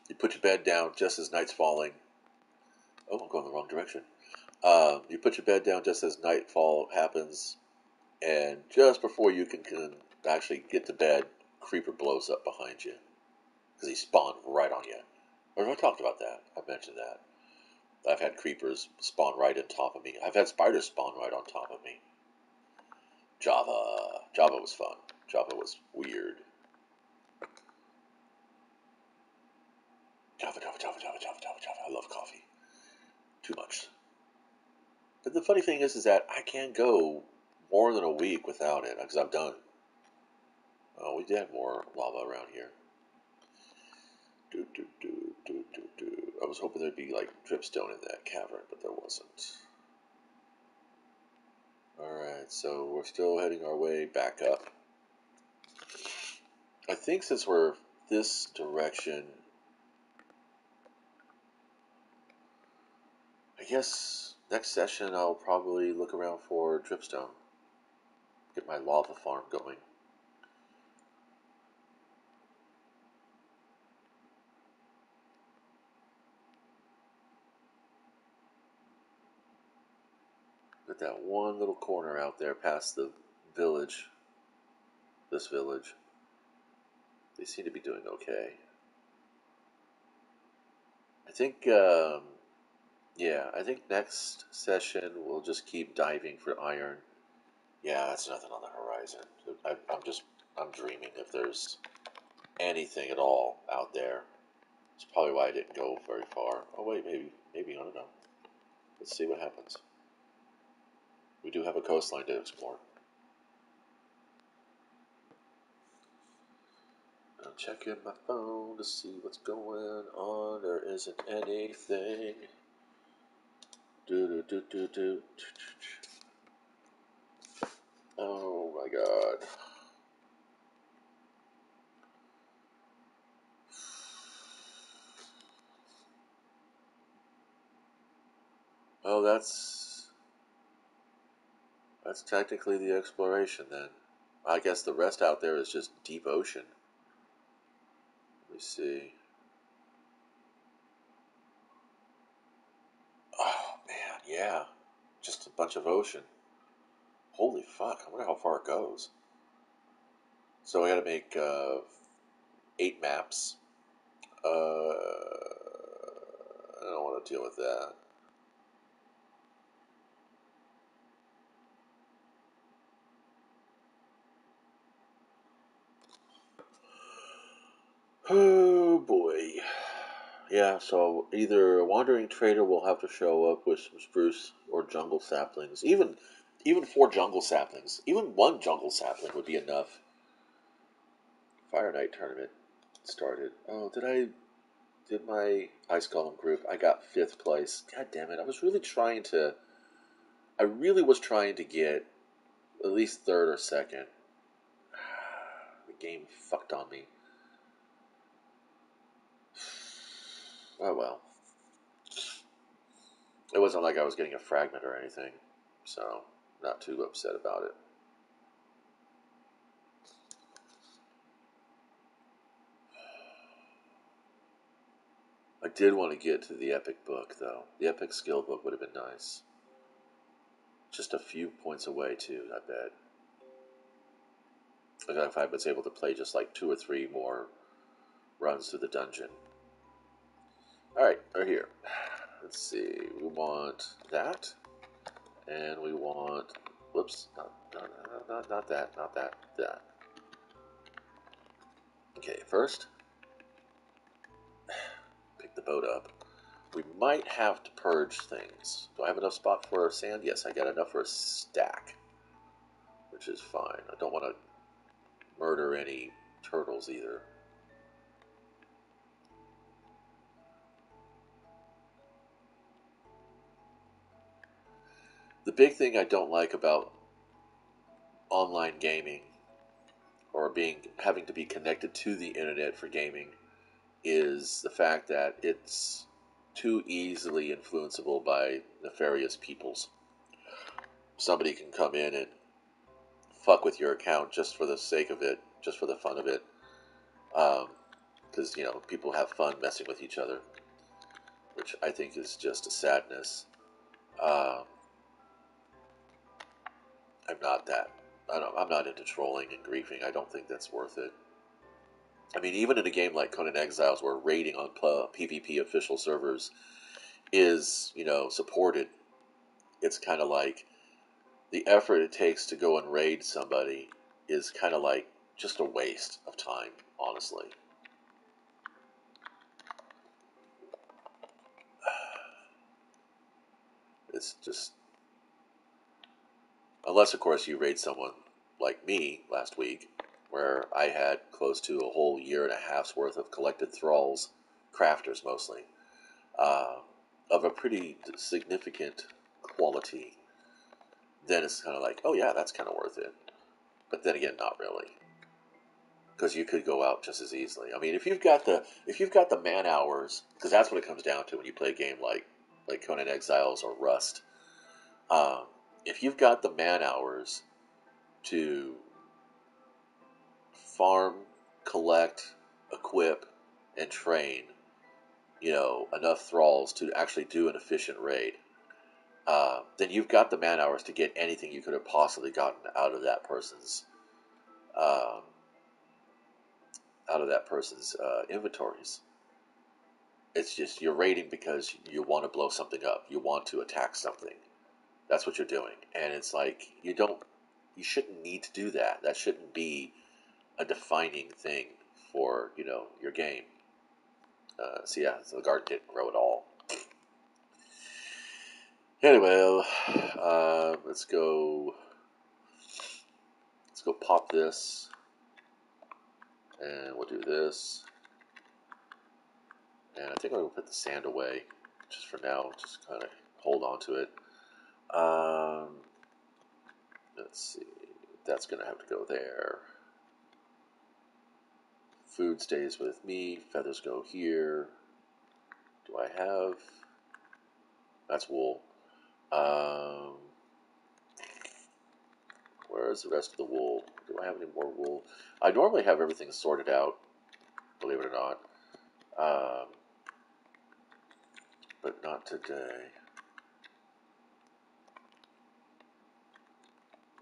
Speaker 1: You put your bed down just as night's falling, Oh, I'm going the wrong direction. You put your bed down just as nightfall happens, and just before you can actually get to bed, creeper blows up behind you because he spawned right on you. Or have I talked about that? I've mentioned that. I've had creepers spawn right on top of me. I've had spiders spawn right on top of me. Java. Java was fun. Java was weird. Java, Java, Java, Java, Java, Java, Java. I love coffee. Too much. But the funny thing is that I can't go more than a week without it because I'm done. Oh, we did have more lava around here. I was hoping there'd be like dripstone in that cavern, but there wasn't. Alright, so we're still heading our way back up. I think since we're this direction, I guess next session I'll probably look around for dripstone. Get my lava farm going. But that one little corner out there past the village, this village, they seem to be doing okay. I think, yeah, I think next session we'll just keep diving for iron. Yeah, that's nothing on the horizon. I'm dreaming if there's anything at all out there. It's probably why I didn't go very far. Oh wait, maybe, I don't know. Let's see what happens. We do have a coastline to explore. I'm checking my phone to see what's going on. There isn't anything. Do. Oh my god. Oh, that's technically the exploration then. I guess the rest out there is just deep ocean. Let me see. Oh man, yeah. Just a bunch of ocean. Holy fuck, I wonder how far it goes. So I gotta make 8 maps. I don't want to deal with that. Oh boy. Yeah, so either a wandering trader will have to show up with some spruce or jungle saplings. Even 4 jungle saplings. Even 1 jungle sapling would be enough. Fire Night tournament started. Oh, did my Ice Golem group? I got 5th place. God damn it! I really was trying to get at least 3rd or 2nd. The game fucked on me. Oh well. It wasn't like I was getting a fragment or anything, so not too upset about it. I did want to get to the epic book, though. The epic skill book would have been nice. Just a few points away, too, I bet. Like if I was able to play just like 2 or 3 more runs through the dungeon. Alright, we're here. Let's see. We want that. And we want. Whoops. Not that. Not that. That. Okay, first, pick the boat up. We might have to purge things. Do I have enough spot for sand? Yes, I got enough for a stack, which is fine. I don't want to murder any turtles either. The big thing I don't like about online gaming or having to be connected to the internet for gaming is the fact that it's too easily influenceable by nefarious peoples. Somebody can come in and fuck with your account just for the sake of it, just for the fun of it. Because, people have fun messing with each other. which I think is just a sadness. Um, I'm not that. I'm not into trolling and griefing. I don't think that's worth it. I mean, even in a game like Conan Exiles, where raiding on PvP official servers is, supported, it's kind of like the effort it takes to go and raid somebody is kind of like just a waste of time, honestly. It's just, unless of course you raid someone like me last week, where I had close to a whole year and a half's worth of collected thralls, crafters mostly, uh, of a pretty significant quality, then it's kind of like, oh yeah, that's kind of worth it. But then again, not really, because you could go out just as easily. I mean, if you've got the man hours, because that's what it comes down to when you play a game like Conan Exiles or Rust. Um, if you've got the man hours to farm, collect, equip, and train, enough thralls to actually do an efficient raid, then you've got the man hours to get anything you could have possibly gotten um, out of that person's inventories. It's just you're raiding because you want to blow something up, you want to attack something. That's what you're doing, and it's like you shouldn't need to do that. That shouldn't be a defining thing for your game. So the garden didn't grow at all. Anyway, let's go. Let's go pop this, and we'll do this. And I think I'm gonna put the sand away, just for now. Just kind of hold on to it. Let's see. That's gonna have to go there. Food stays with me. Feathers go here. Do I have? That's wool. Um, Where's the rest of the wool? Do I have any more wool? I normally have everything sorted out, believe it or not. But not today.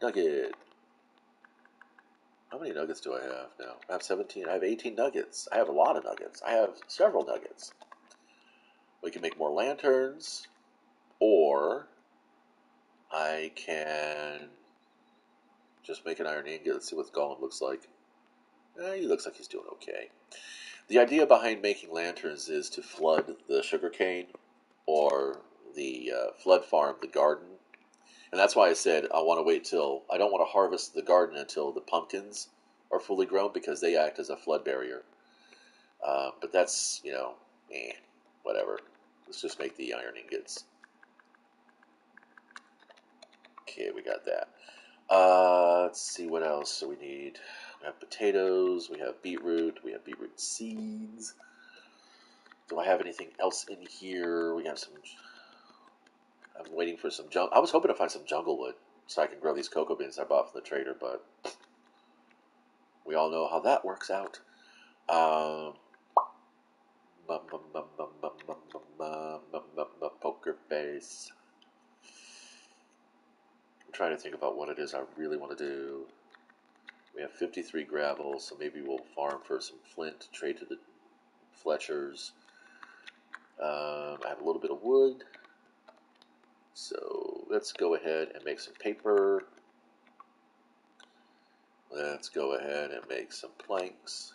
Speaker 1: Nugget. How many nuggets do I have now? I have 17. I have 18 nuggets. I have a lot of nuggets. I have several nuggets. We can make more lanterns, or I can just make an iron ingot. Let's see what Gollum looks like. He looks like he's doing okay. The idea behind making lanterns is to flood the sugarcane or the flood farm, the garden. And that's why I said I want to wait till, I don't want to harvest the garden until the pumpkins are fully grown because they act as a flood barrier. But that's, whatever. Let's just make the iron ingots. Okay, we got that. Let's see what else do we need. We have potatoes, we have beetroot seeds. Do I have anything else in here? We have some. I'm waiting for some I was hoping to find some jungle wood so I can grow these cocoa beans I bought from the trader, but we all know how that works out. Poker face. I'm trying to think about what it is I really want to do. We have 53 gravel, so maybe we'll farm for some flint, trade to the Fletchers. I have a little bit of wood, so let's go ahead and make some paper. Let's go ahead and make some planks.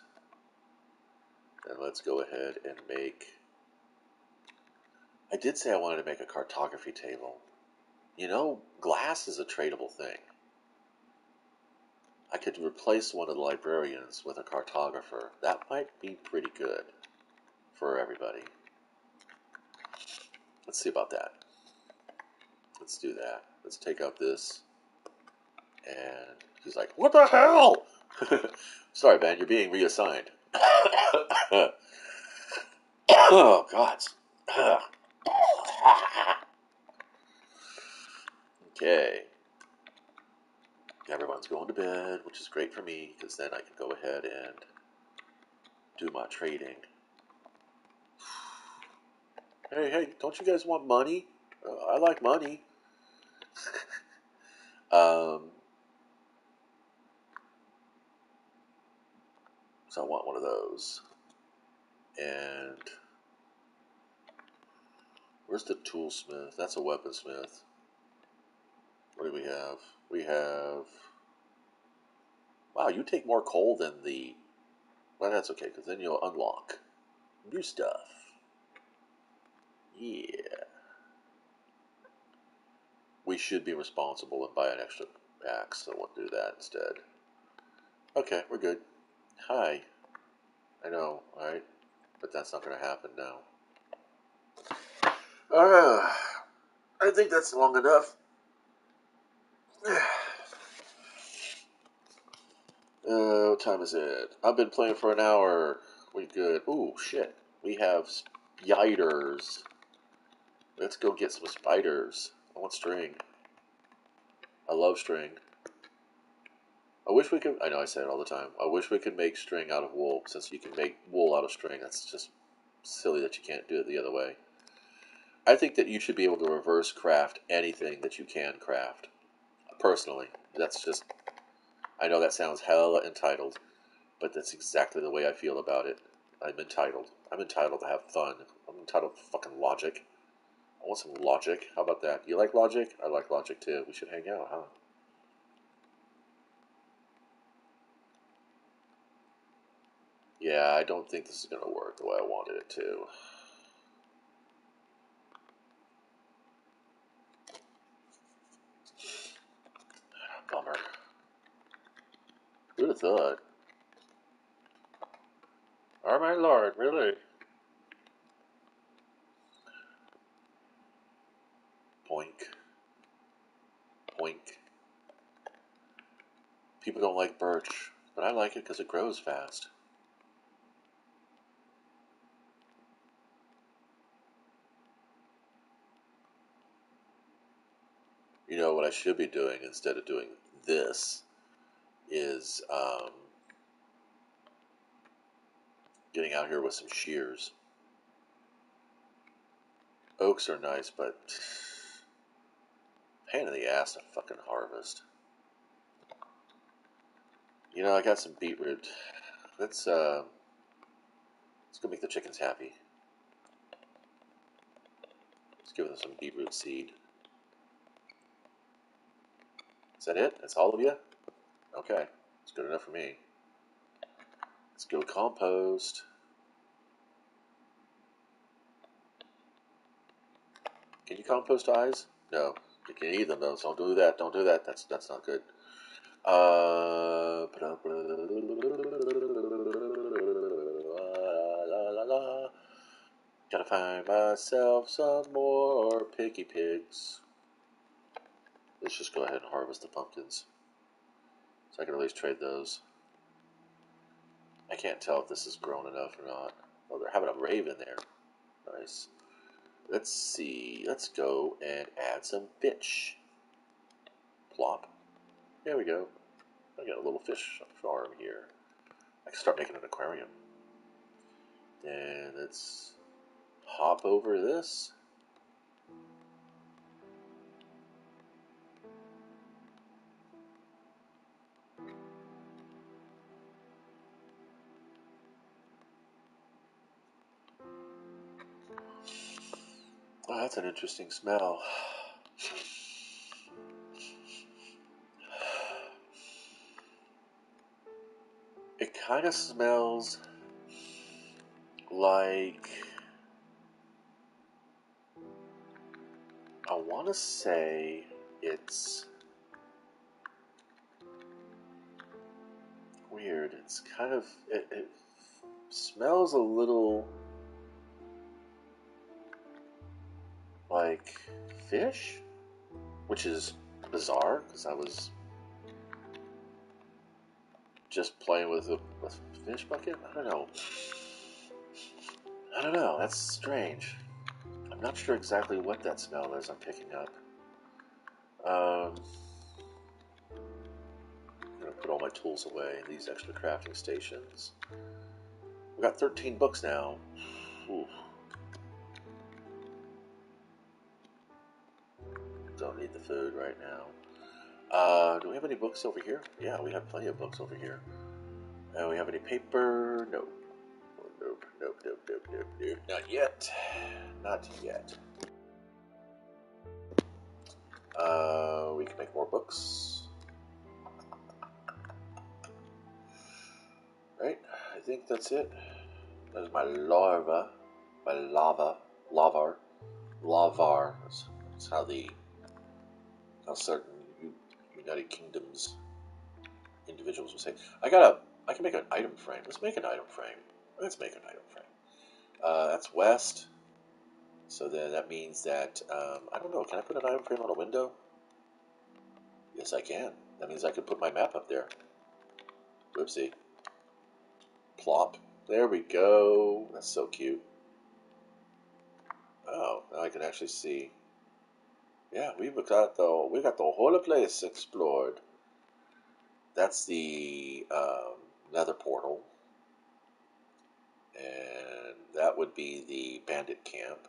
Speaker 1: And let's go ahead and make... I did say I wanted to make a cartography table. Glass is a tradable thing. I could replace one of the librarians with a cartographer. That might be pretty good for everybody. Let's see about that. Let's do that. Let's take out this. And he's like, what the hell? Sorry, man, you're being reassigned. Oh, God. Okay. Everyone's going to bed, which is great for me, because then I can go ahead and do my trading. Hey, don't you guys want money? I like money. um, so I want one of those. And where's the toolsmith? That's a weaponsmith. What do we have? We have... Wow, you take more coal than the... Well, that's okay, because then you'll unlock new stuff. Yeah. We should be responsible and buy an extra axe, so we'll do that instead. Okay, we're good. Hi. I know, alright? But that's not going to happen now. I think that's long enough. What time is it? I've been playing for an hour. We good. Ooh, shit. We have spiders. Let's go get some spiders. I want string. I love string. I wish we could... I know I say it all the time. I wish we could make string out of wool, since you can make wool out of string. That's just silly that you can't do it the other way. I think that you should be able to reverse craft anything that you can craft. Personally. That's just... I know that sounds hella entitled, but that's exactly the way I feel about it. I'm entitled. I'm entitled to have fun. I'm entitled to fucking logic. I want some logic. How about that? You like logic? I like logic too. We should hang out, huh? Yeah, I don't think this is going to work the way I wanted it to. Bummer. Who'd have thought? Oh my lord, really? Poink. Poink. People don't like birch, but I like it because it grows fast. You know what I should be doing instead of doing this is getting out here with some shears. Oaks are nice, but pain in the ass to fucking harvest. You know, I got some beetroot. Let's go make the chickens happy. Let's give them some beetroot seed. Is that it? That's all of you? Okay, it's good enough for me. Let's go compost. Can you compost eyes? No. You can eat them though, so don't do that. Don't do that. That's not good. Gotta find myself some more picky pigs. Let's just go ahead and harvest the pumpkins. So I can at least trade those. I can't tell if this is grown enough or not. Oh, they're having a rave in there. Nice. Let's see. Let's go and add some fish. Plop. There we go. I got a little fish farm here. I can start making an aquarium. Then let's hop over this. Oh, that's an interesting smell. It kind of smells like... I want to say it's weird. It's kind of... It smells a little like fish, which is bizarre because I was just playing with a fish bucket. I don't know. That's strange. I'm not sure exactly what that smell is I'm picking up. I'm gonna put all my tools away in these extra crafting stations. We got 13 books now. Ooh. Don't need the food right now. Do we have any books over here? Yeah, we have plenty of books over here. We have any paper? Nope. Nope, nope, nope, nope, nope, nope. Not yet. Not yet. We can make more books. Right? I think that's it. That is my larva. My lava. Lavar. Lavar. That's how certain United Kingdoms individuals would say. I can make an item frame. Let's make an item frame. That's west. So then that means that, I don't know, can I put an item frame on a window? Yes, I can. That means I can put my map up there. Whoopsie. Plop. There we go. That's so cute. Oh, now I can actually see. Yeah, we've got the whole place explored. That's the nether portal. And that would be the bandit camp.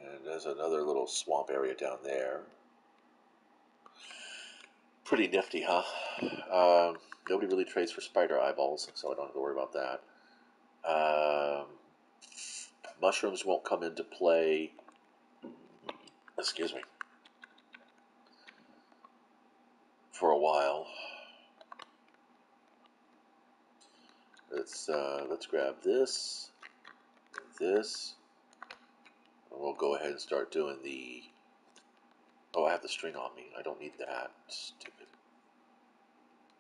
Speaker 1: And there's another little swamp area down there. Pretty nifty, huh? Nobody really trades for spider eyeballs, so I don't have to worry about that. Mushrooms won't come into play. Excuse me. For a while. Let's grab this, this, and we'll go ahead and start doing the. Oh, I have the string on me. I don't need that. Stupid.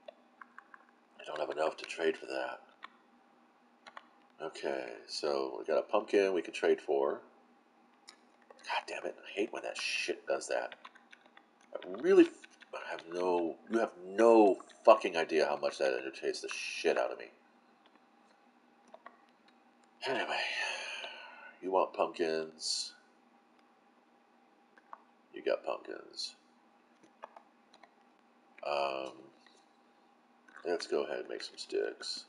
Speaker 1: I don't have enough to trade for that. Okay, so we got a pumpkin we can trade for. God damn it! I hate when that shit does that. I really have no. You have no fucking idea how much that irritates the shit out of me. Anyway, you want pumpkins. You got pumpkins. Let's go ahead and make some sticks.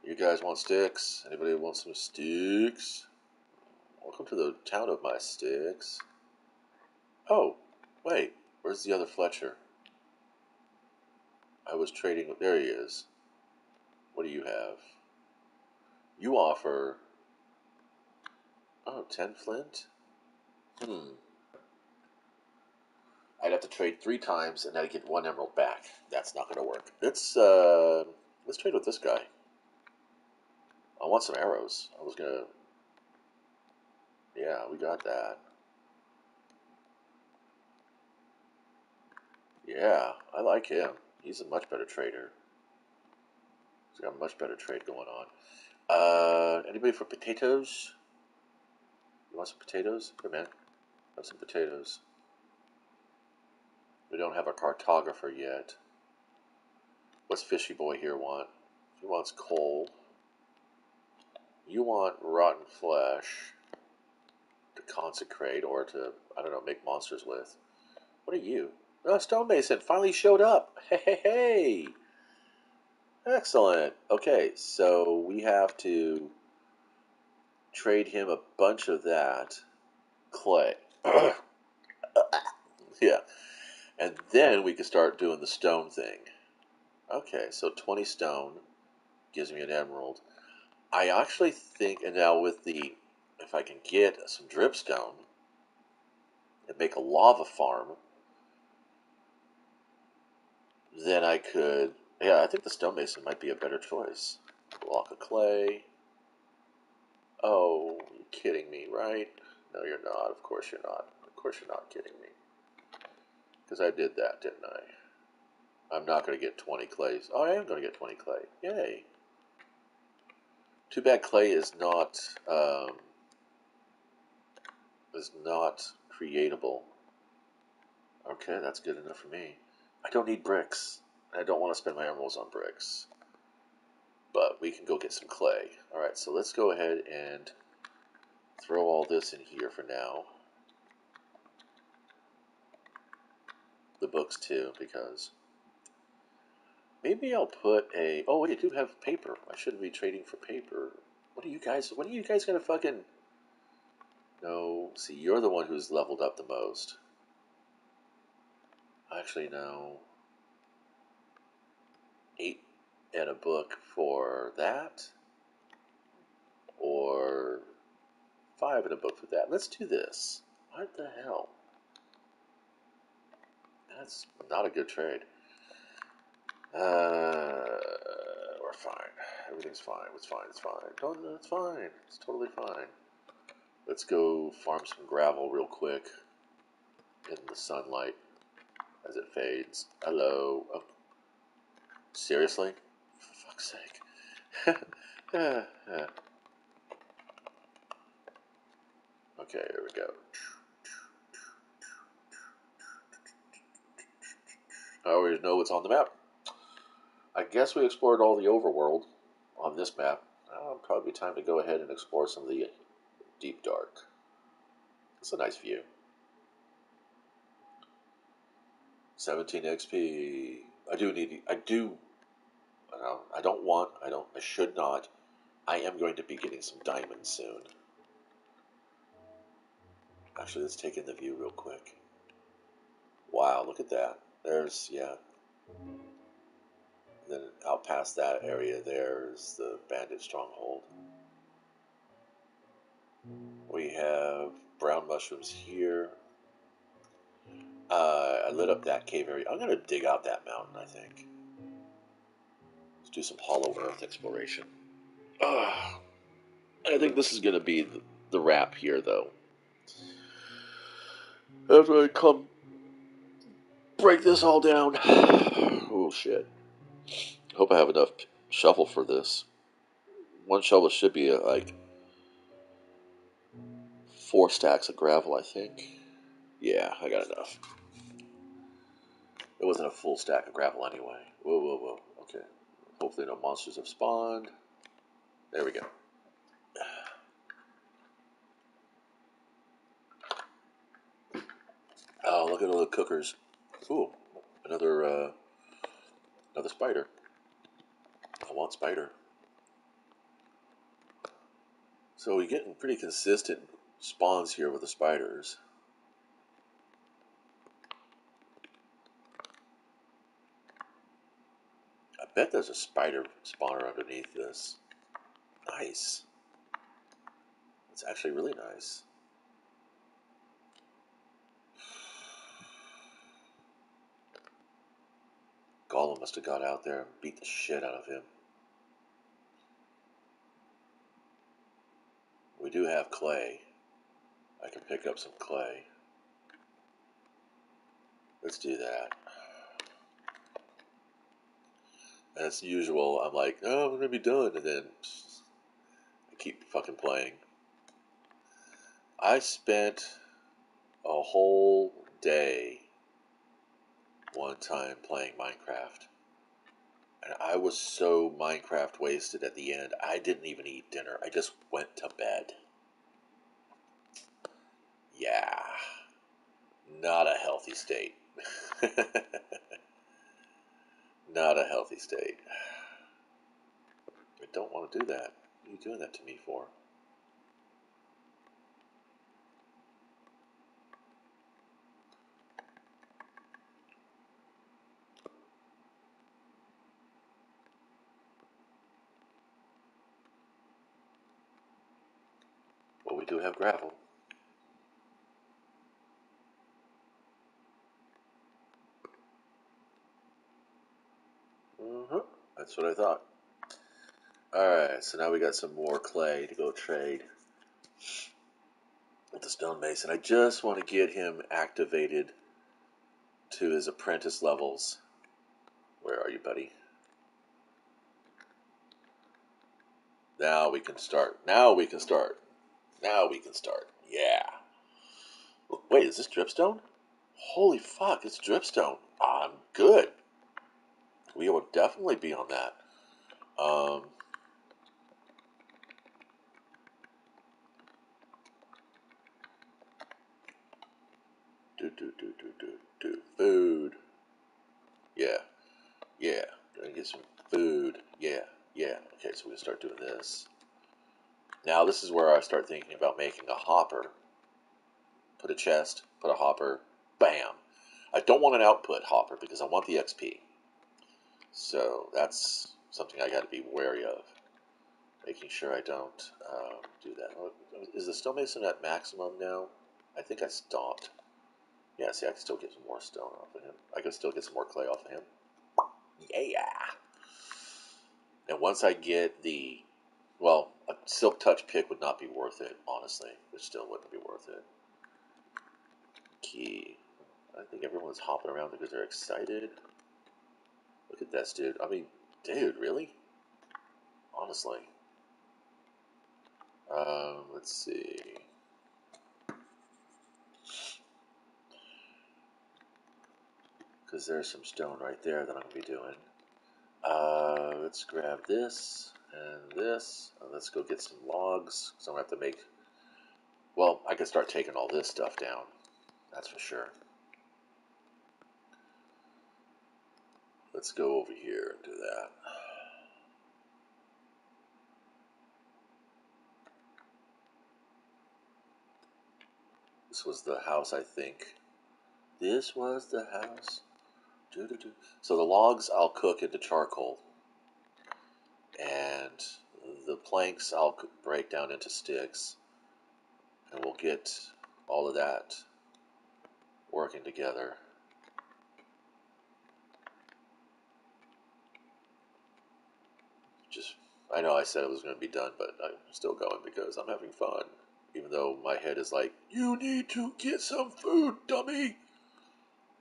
Speaker 1: You guys want sticks? Anybody want some sticks? Welcome to the town of my sticks. Oh, wait. Where's the other Fletcher? I was trading with... There he is. What do you have? You offer... Oh, 10 flint? I'd have to trade 3 times and then I'd get 1 emerald back. That's not going to work. Let's trade with this guy. I want some arrows. I was going to... Yeah, we got that. Yeah, I like him. He's a much better trader. He's got a much better trade going on. Anybody for potatoes? You want some potatoes? Here, man. Have some potatoes. We don't have a cartographer yet. What's Fishy Boy here want? He wants coal. You want rotten flesh to consecrate or to, I don't know, make monsters with. What are you? Oh, Stonemason finally showed up. Hey, hey, hey. Excellent. Okay, so we have to trade him a bunch of that clay. Yeah. And then we can start doing the stone thing. Okay, so 20 stone gives me an emerald. I actually think, and now with the, if I can get some dripstone and make a lava farm, then I could, yeah, I think the stonemason might be a better choice. Block of clay. Oh, you're kidding me, right? No, you're not. Of course you're not. Of course you're not kidding me. Because I did that, didn't I? I'm not going to get 20 clays. Oh, I am going to get 20 clay. Yay. Too bad clay is not creatable. Okay, that's good enough for me. I don't need bricks. I don't want to spend my emeralds on bricks. But we can go get some clay. Alright, so let's go ahead and throw all this in here for now. The books too, because maybe I'll put a... Oh, wait, I do have paper. I shouldn't be trading for paper. What are you guys? When are you guys gonna fucking? No, see, you're the one who's leveled up the most. Actually, no. 8 and a book for that, or 5 and a book for that. Let's do this. What the hell? That's not a good trade. We're fine. Everything's fine. It's fine. It's fine. No, it's fine. It's totally fine. Let's go farm some gravel real quick in the sunlight as it fades. Hello. Oh, seriously? For fuck's sake. Okay, here we go. I always know what's on the map. I guess we explored all the overworld on this map. Now probably time to go ahead and explore some of the deep dark. It's a nice view. 17 XP. I should not. I am going to be getting some diamonds soon. Actually, let's take in the view real quick. Wow, look at that. There's, yeah. And then out past that area, there's the bandit stronghold. We have brown mushrooms here. I lit up that cave area. I'm going to dig out that mountain, I think. Let's do some hollow earth exploration. I think this is going to be the wrap here, though. After I come break this all down. Oh, shit. Hope I have enough shovel for this. One shovel should be like 4 stacks of gravel, I think. Yeah, I got enough. It wasn't a full stack of gravel anyway. Whoa, whoa, whoa. Okay. Hopefully no monsters have spawned. There we go. Oh, look at all the cookers. Ooh, another spider. I want spider. So we're getting pretty consistent spawns here with the spiders. I bet there's a spider spawner underneath this. Nice. It's actually really nice. Gollum must have got out there and beat the shit out of him. We do have clay. I can pick up some clay. Let's do that. As usual, I'm like, oh, we're gonna be done, and then I keep fucking playing. I spent a whole day one time playing Minecraft. And I was so Minecraft wasted at the end, I didn't even eat dinner. I just went to bed. Yeah. Not a healthy state. Not a healthy state. I don't want to do that. What are you doing that to me for? Well, we do have gravel. That's what I thought. Alright, so now we got some more clay to go trade with the stonemason. I just want to get him activated to his apprentice levels. Where are you, buddy? Now we can start. Now we can start. Now we can start. Yeah. Wait, is this dripstone? Holy fuck, it's dripstone. I'm good. We will definitely be on that. Food. Yeah. Yeah. Gonna get some food. Yeah. Yeah. Okay, so we can start doing this. Now this is where I start thinking about making a hopper. Put a chest, put a hopper, bam. I don't want an output hopper because I want the XP. So that's something I got to be wary of. Making sure I don't do that. Is the stonemason at maximum now? I think I stopped. Yeah, see, I can still get some more stone off of him. I can still get some more clay off of him. Yeah! And once I get the... Well, a silk touch pick would not be worth it, honestly. It still wouldn't be worth it. Key. I think everyone's hopping around because they're excited. Look at this, dude. I mean, dude, really? Honestly. Let's see. Because there's some stone right there that I'm going to be doing. Let's grab this and this. Let's go get some logs. So I'm going to have to make... Well, I can start taking all this stuff down. That's for sure. Let's go over here and do that. This was the house, I think. This was the house. Doo-doo-doo. So the logs I'll cook into charcoal. And the planks I'll break down into sticks. And we'll get all of that working together. Just, I know I said it was going to be done, but I'm still going because I'm having fun. Even though my head is like, you need to get some food, dummy!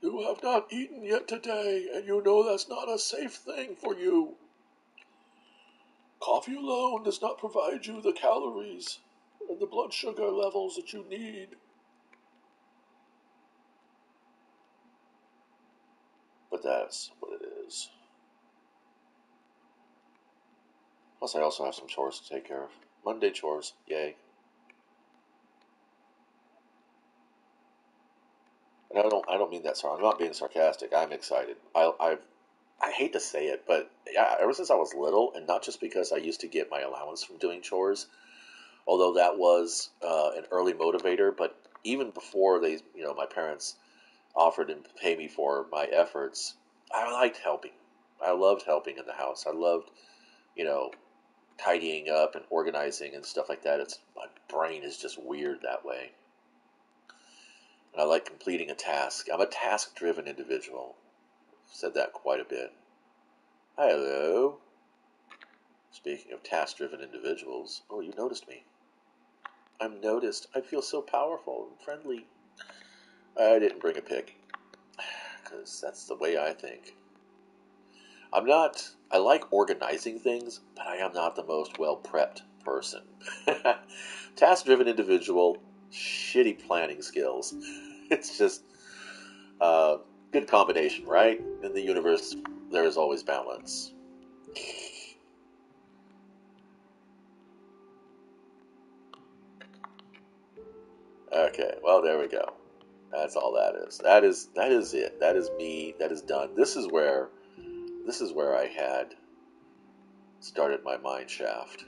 Speaker 1: You have not eaten yet today, and you know that's not a safe thing for you. Coffee alone does not provide you the calories and the blood sugar levels that you need. But that's what it is. Plus, I also have some chores to take care of. Monday chores, yay. And I don't mean that sorry. I'm not being sarcastic. I'm excited. I hate to say it, but yeah, ever since I was little, and not just because I used to get my allowance from doing chores, although that was an early motivator, but even before they, my parents offered to pay me for my efforts, I liked helping. I loved helping in the house. I loved, you know, tidying up and organizing and stuff like that. It's my brain is just weird that way. And I like completing a task. I'm a task-driven individual. I've said that quite a bit. Hello. Speaking of task-driven individuals, oh, you noticed me. I'm noticed. I feel so powerful and friendly. I didn't bring a pick, because that's the way I think. I like organizing things, but I am not the most well-prepped person. Task-driven individual, shitty planning skills. It's just a good combination, right? In the universe, there is always balance. Okay, well, there we go. That's all that is. That is it. That is me. That is done. This is where I had started my mine shaft.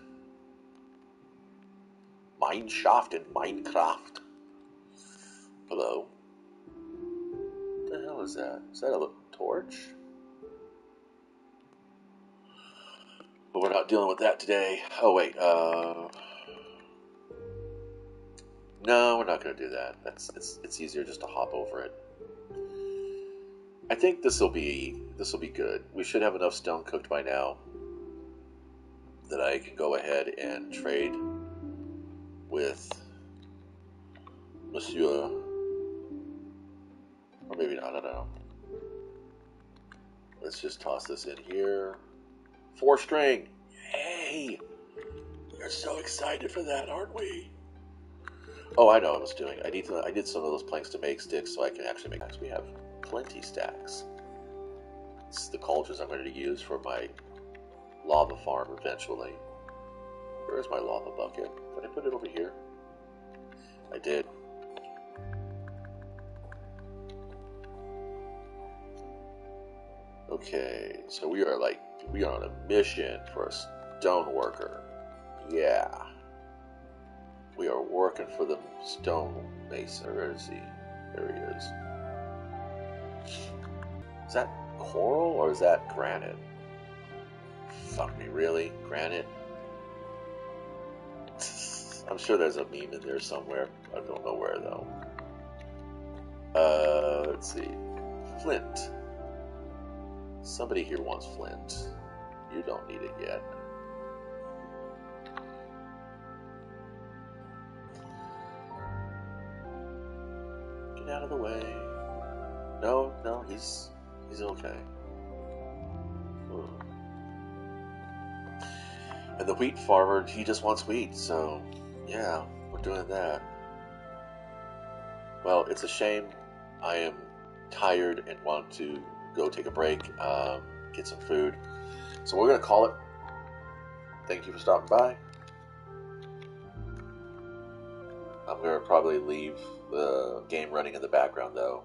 Speaker 1: Mine shaft in Minecraft. Hello. What the hell is that? Is that a torch? But we're not dealing with that today. Oh wait. No, we're not going to do that. It's easier just to hop over it. I think this will be good. We should have enough stone cooked by now that I can go ahead and trade with Monsieur, or maybe not. I don't know. Let's just toss this in here. 4 string. Yay! We're so excited for that, aren't we? Oh, I know what I was doing. I did some of those planks to make sticks so I can actually make stacks. We have plenty stacks. This is the cauldrons I'm going to use for my lava farm eventually. Where's my lava bucket? Did I put it over here? I did. Okay, so we are on a mission for a stone worker. Yeah. We are working for the stone mason. Where is he? There he is. Is that coral or is that granite? Fuck me, really? Granite? I'm sure there's a meme in there somewhere. I don't know where though. Let's see. Flint. Somebody here wants flint. You don't need it yet. Get out of the way. No, he's okay. And the wheat farmer, he just wants wheat, so yeah, we're doing that. Well, it's a shame. I am tired and want to go take a break, get some food. So we're going to call it. Thank you for stopping by. I'm going to probably leave the game running in the background, though.